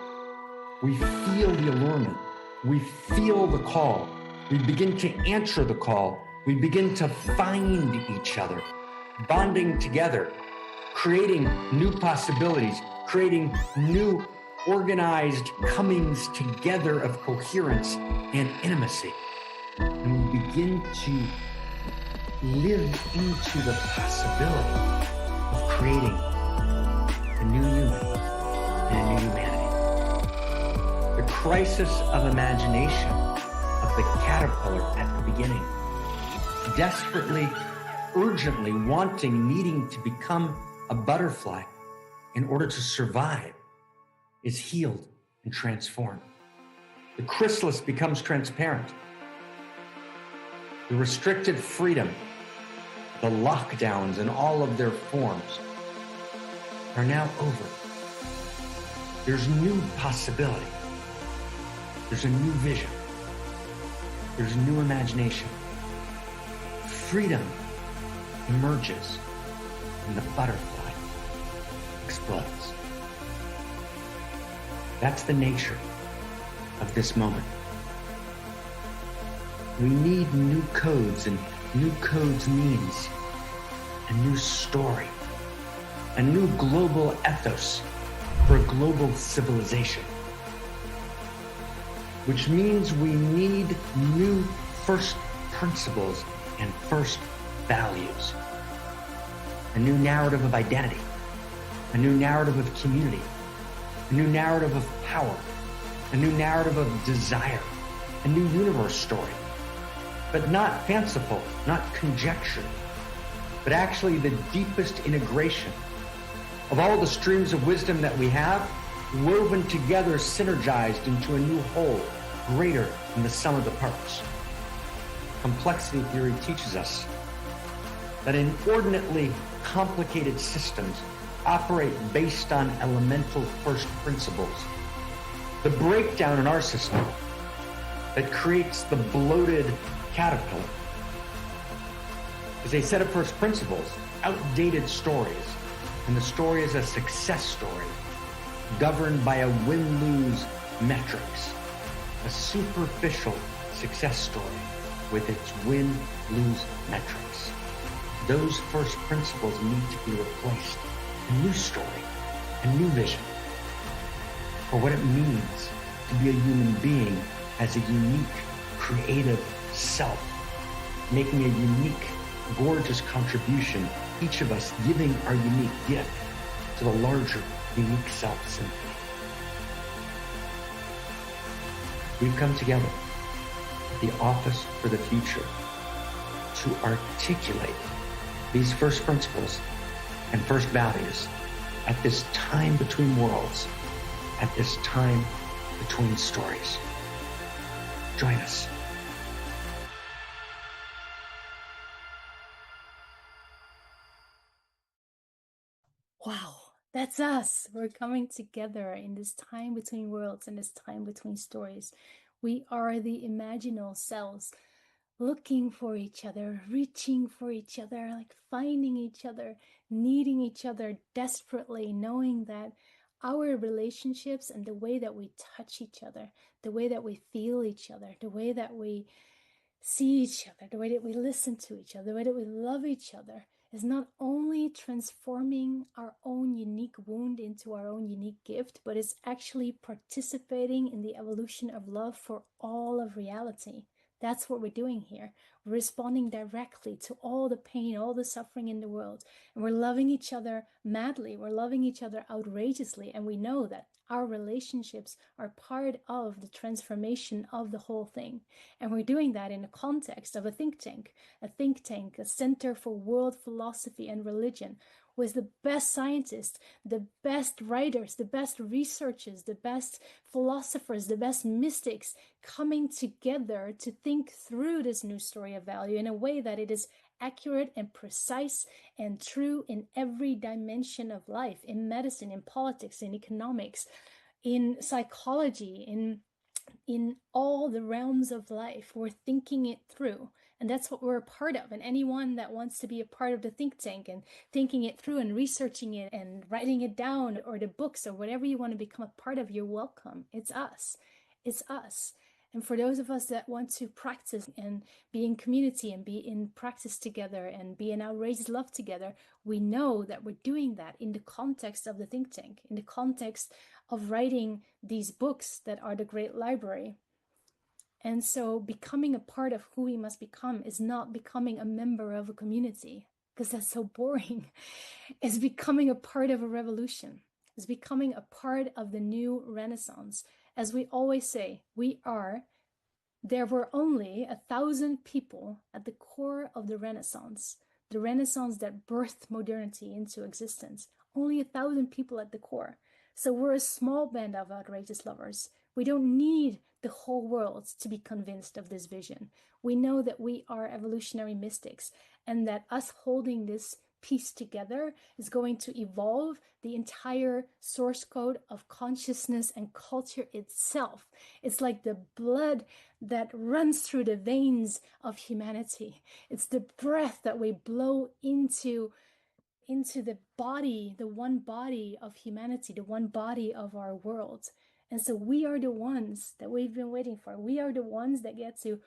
we feel the allurement, we feel the call, we begin to answer the call, we begin to find each other, bonding together, creating new possibilities, creating new organized comings together of coherence and intimacy. And we begin to live into the possibility of creating a new human and a new humanity. The crisis of imagination of the caterpillar at the beginning, desperately, urgently wanting, needing to become a butterfly in order to survive, is healed and transformed. The chrysalis becomes transparent. The restricted freedom, the lockdowns in all of their forms are now over. There's new possibility. There's a new vision. There's a new imagination. Freedom emerges and the butterfly explodes. That's the nature of this moment. We need new codes, and new codes means a new story, a new global ethos for a global civilization, which means we need new first principles and first values, a new narrative of identity, a new narrative of community, a new narrative of power, a new narrative of desire, a new universe story, but not fanciful, not conjecture, but actually the deepest integration of all the streams of wisdom that we have, woven together, synergized into a new whole, greater than the sum of the parts. Complexity theory teaches us that inordinately complicated systems operate based on elemental first principles. The breakdown in our system that creates the bloated caterpillar is a set of first principles, outdated stories, and the story is a success story governed by a win-lose metrics, a superficial success story with its win-lose metrics. Those first principles need to be replaced. A new story, a new vision for what it means to be a human being as a unique, creative self, making a unique, gorgeous contribution, each of us giving our unique gift to the larger, unique self symphony. We've come together at the Office for the Future to articulate these first principles and first values at this time between worlds, at this time between stories. Join us. Wow, that's us. We're coming together in this time between worlds and this time between stories. We are the imaginal selves looking for each other, reaching for each other, like finding each other, needing each other desperately, knowing that our relationships and the way that we touch each other, the way that we feel each other, the way that we see each other, the way that we listen to each other, the way that we love each other is not only transforming our own unique wound into our own unique gift, but is actually participating in the evolution of love for all of reality. That's what we're doing here. We're responding directly to all the pain, all the suffering in the world. And we're loving each other madly. We're loving each other outrageously. And we know that our relationships are part of the transformation of the whole thing. And we're doing that in the context of a think tank, a center for world philosophy and religion, with the best scientists, the best writers, the best researchers, the best philosophers, the best mystics coming together to think through this new story of value in a way that it is accurate and precise and true in every dimension of life, in medicine, in politics, in economics, in psychology, in all the realms of life. We're thinking it through. And that's what we're a part of. And anyone that wants to be a part of the think tank and thinking it through and researching it and writing it down, or the books or whatever you want to become a part of, you're welcome. It's us. It's us. And for those of us that want to practice and be in community and be in practice together and be in outrageous love together, we know that we're doing that in the context of the think tank, in the context of writing these books that are the great library. And so becoming a part of who we must become is not becoming a member of a community, because that's so boring. It's becoming a part of a revolution. It's becoming a part of the new Renaissance. As we always say, there were only 1,000 people at the core of the Renaissance that birthed modernity into existence. Only 1,000 people at the core. So we're a small band of outrageous lovers. We don't need the whole world to be convinced of this vision. We know that we are evolutionary mystics, and that us holding this piece together is going to evolve the entire source code of consciousness and culture itself. It's like the blood that runs through the veins of humanity. It's the breath that we blow into the body, the one body of humanity, the one body of our world. And so we are the ones that we've been waiting for. We are the ones that get to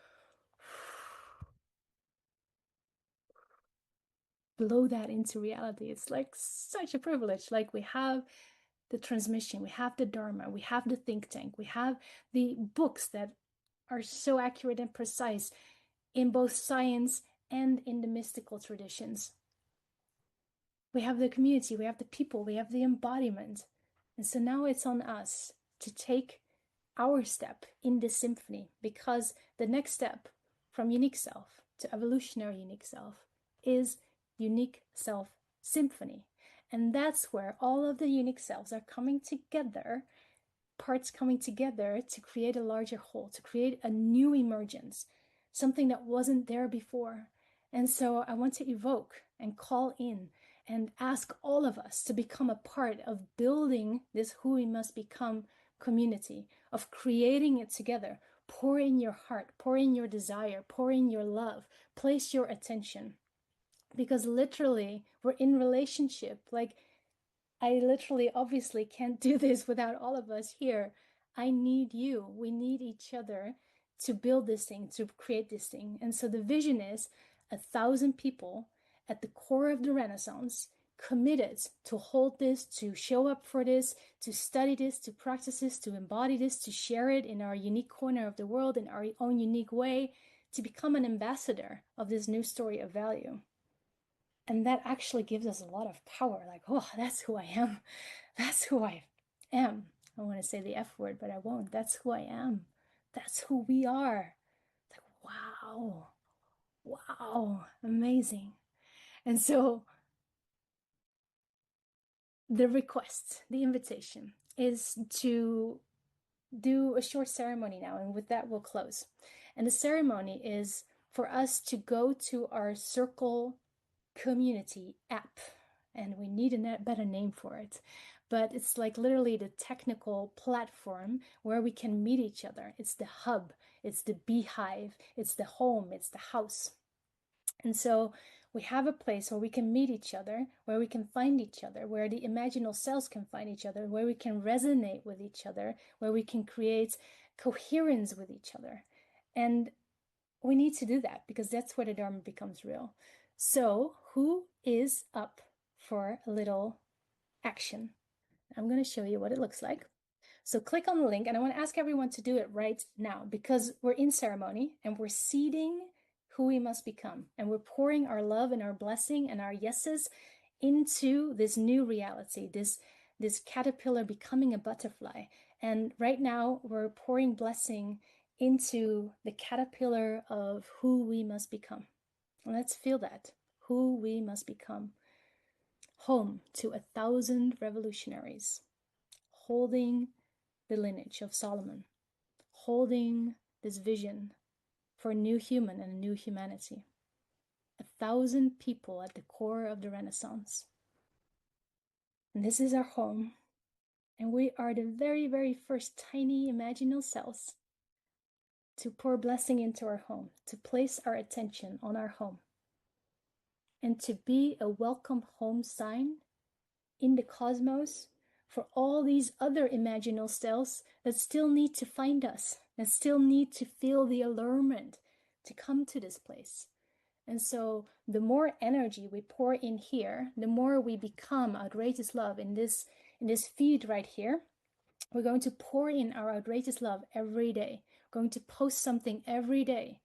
blow that into reality. It's like such a privilege. Like, we have the transmission, we have the Dharma, we have the think tank, we have the books that are so accurate and precise in both science and in the mystical traditions. We have the community, we have the people, we have the embodiment. And so now it's on us to take our step in this symphony, because the next step from unique self to evolutionary unique self is unique self symphony. And that's where all of the unique selves are coming together, parts coming together to create a larger whole, to create a new emergence, something that wasn't there before. And so I want to evoke and call in and ask all of us to become a part of building this who we must become community, of creating it together. Pour in your heart, pour in your desire, pour in your love, place your attention. Because literally, we're in relationship. Like, I literally obviously can't do this without all of us here. I need you. We need each other to build this thing, to create this thing. And so the vision is 1,000 people at the core of the Renaissance, committed to hold this, to show up for this, to study this, to practice this, to embody this, to share it in our unique corner of the world in our own unique way, to become an ambassador of this new story of value. And that actually gives us a lot of power. Like, oh, that's who I am. That's who I am. I want to say the F word, but I won't. That's who I am. That's who we are. It's like, wow, wow, amazing. And so the request, the invitation is to do a short ceremony now. And with that, we'll close. And the ceremony is for us to go to our Circle community app, and we need a better name for it, but it's like literally the technical platform where we can meet each other. It's the hub, it's the beehive, it's the home, it's the house. And so we have a place where we can meet each other, where we can find each other, where the imaginal selves can find each other, where we can resonate with each other, where we can create coherence with each other. And we need to do that, because that's where the Dharma becomes real. So who is up for a little action? I'm going to show you what it looks like. So click on the link, and I want to ask everyone to do it right now, because we're in ceremony and we're seeding who we must become. And we're pouring our love and our blessing and our yeses into this new reality, this caterpillar becoming a butterfly. And right now we're pouring blessing into the caterpillar of who we must become. Let's feel that. Who we must become. Home to 1,000 revolutionaries, holding the lineage of Solomon, holding this vision for a new human and a new humanity. 1,000 people at the core of the Renaissance. And this is our home. And we are the very, very first tiny imaginal cells to pour blessing into our home, to place our attention on our home, and to be a welcome home sign in the cosmos for all these other imaginal cells that still need to find us, that still need to feel the allurement to come to this place. And so the more energy we pour in here, the more we become outrageous love in this feed right here. We're going to pour in our outrageous love every day. We're going to post something every day.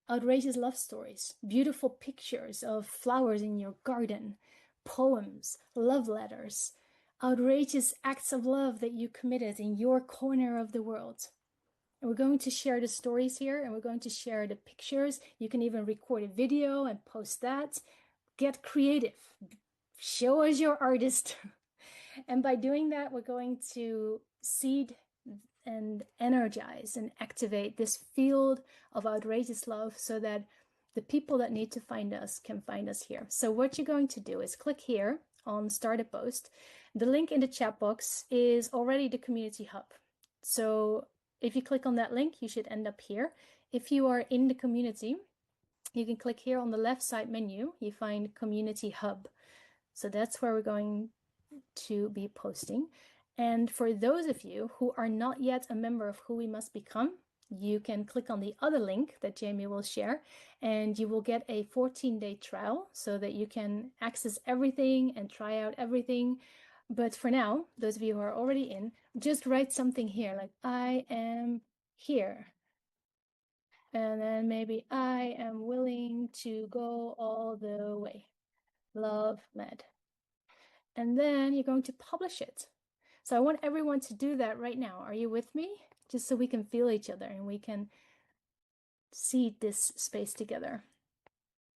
Outrageous love stories, beautiful pictures of flowers in your garden, poems, love letters, outrageous acts of love that you committed in your corner of the world. And we're going to share the stories here, and we're going to share the pictures. You can even record a video and post that. Get creative. Show us your artist. And by doing that, we're going to seed and energize and activate this field of outrageous love so that the people that need to find us can find us here. So what you're going to do is click here on Start a Post. The link in the chat box is already the community hub. So if you click on that link, you should end up here. If you are in the community, you can click here on the left side menu. You find Community Hub. So that's where we're going to be posting. And for those of you who are not yet a member of Who We Must Become, you can click on the other link that Jamie will share, and you will get a 14-day trial so that you can access everything and try out everything. But for now, those of you who are already in, just write something here like, I am here. And then maybe I am willing to go all the way. Love, Med. And then you're going to publish it. So I want everyone to do that right now. Are you with me? Just so we can feel each other and we can see this space together.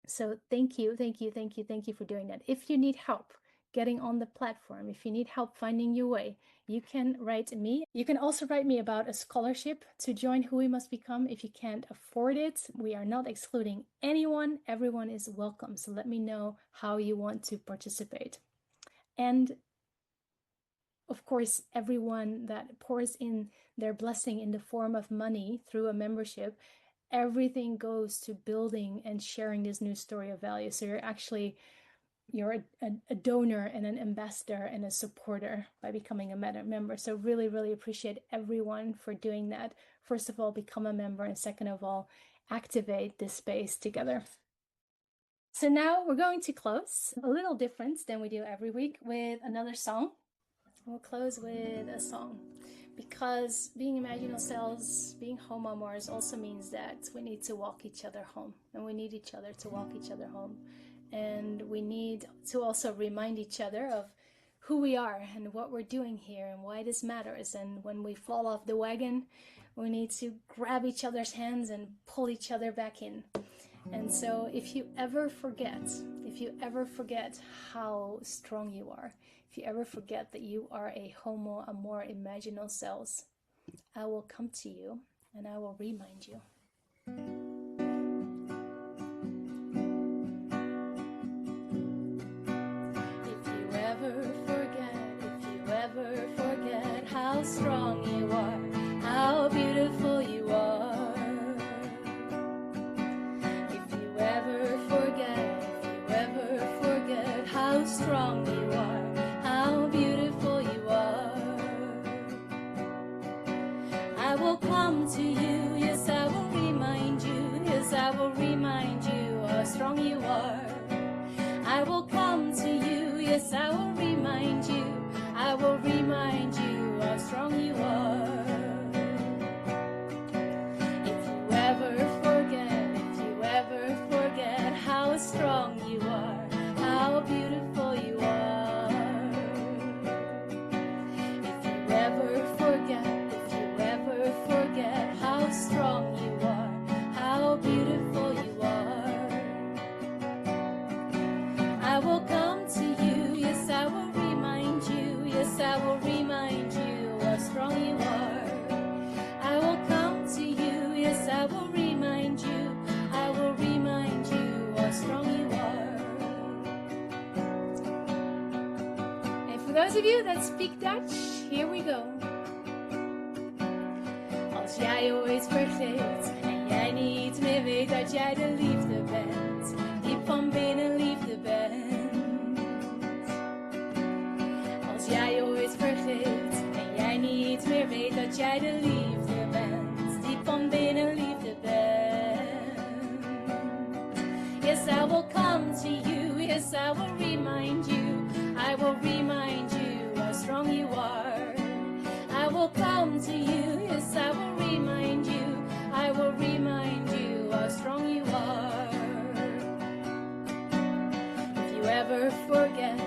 So thank you, thank you, thank you, thank you for doing that. If you need help getting on the platform, if you need help finding your way, you can write me. You can also write me about a scholarship to join Who We Must Become if you can't afford it. We are not excluding anyone. Everyone is welcome. So let me know how you want to participate. And of course, everyone that pours in their blessing in the form of money through a membership, everything goes to building and sharing this new story of value. So you're a donor and an ambassador and a supporter by becoming a member. So really, really appreciate everyone for doing that. First of all, become a member, and second of all, activate this space together. So now we're going to close a little different than we do every week with another song. We'll close with a song, because being imaginal cells, being homomorphs also means that we need to walk each other home, and we need each other to walk each other home. And we need to also remind each other of who we are and what we're doing here and why this matters. And when we fall off the wagon, we need to grab each other's hands and pull each other back in. And so if you ever forget how strong you are, if you ever forget that you are a homo amor imaginal cells, I will come to you and I will remind you. If you ever forget how strong you are, how beautiful you are. How strong you are, how beautiful you are. I will come to you, yes, I will remind you, yes, I will remind you how strong you are. I will come to you, yes, I will remind you, I will remind you how strong you are. If you ever forget how strong you are, how beautiful you are. If you ever forget how strong you are, how beautiful you are. I will come to you, yes, I will remind you, yes, I will remind you how strong you are. I will come to you, yes, I will remind you, I will remind you how strong you are. For those of you that speak Dutch, here we go. Als Als jij ooit vergeet en jij niet meer weet dat jij de liefde bent, diep van binnen liefde bent. Als jij ooit vergeet en jij niet meer weet dat jij de liefde bent, diep van binnen liefde bent. Yes, I will come to you, yes, I will remind you, I will remind you how strong you are. I will come to you, yes, I will remind you, I will remind you how strong you are. If you ever forget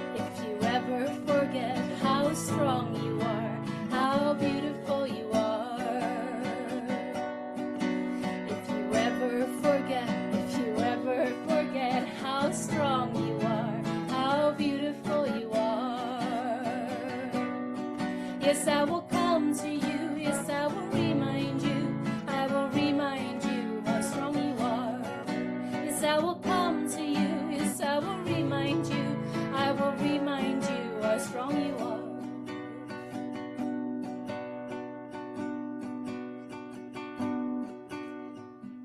how strong you are, how beautiful you are. If you ever forget how strong you are, how beautiful you are. Yes, I will come to you, yes, I will remind you, I will remind you how strong you are. Yes, I will come to you, yes, I will remind you, I will remind you how strong you are.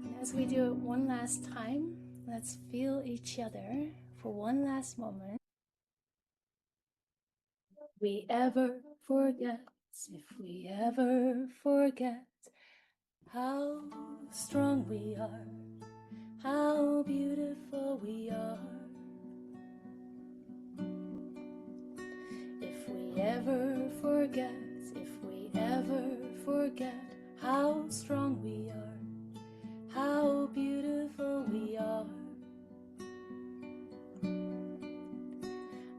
And as we do it one last time, let's feel each other for one last moment. If we ever forget how strong we are, how beautiful we are. If we ever forget how strong we are, how beautiful we are.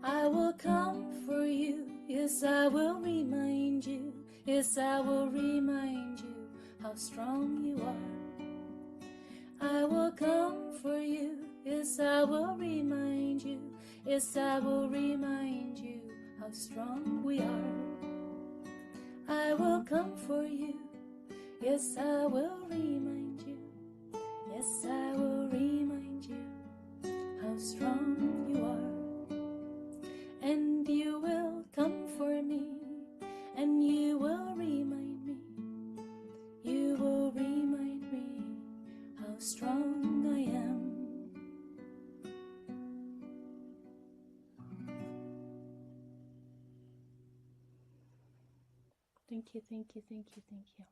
I will come for you, yes, I will remind you, yes, I will remind you how strong you are. I will come for you, yes, I will remind you, yes, I will remind you how strong we are. I will come for you, yes, I will remind you, yes, I will remind you how strong you are. And you will come for me, and you will remind me, you will remind me how strong I am. Thank you, thank you, thank you, thank you.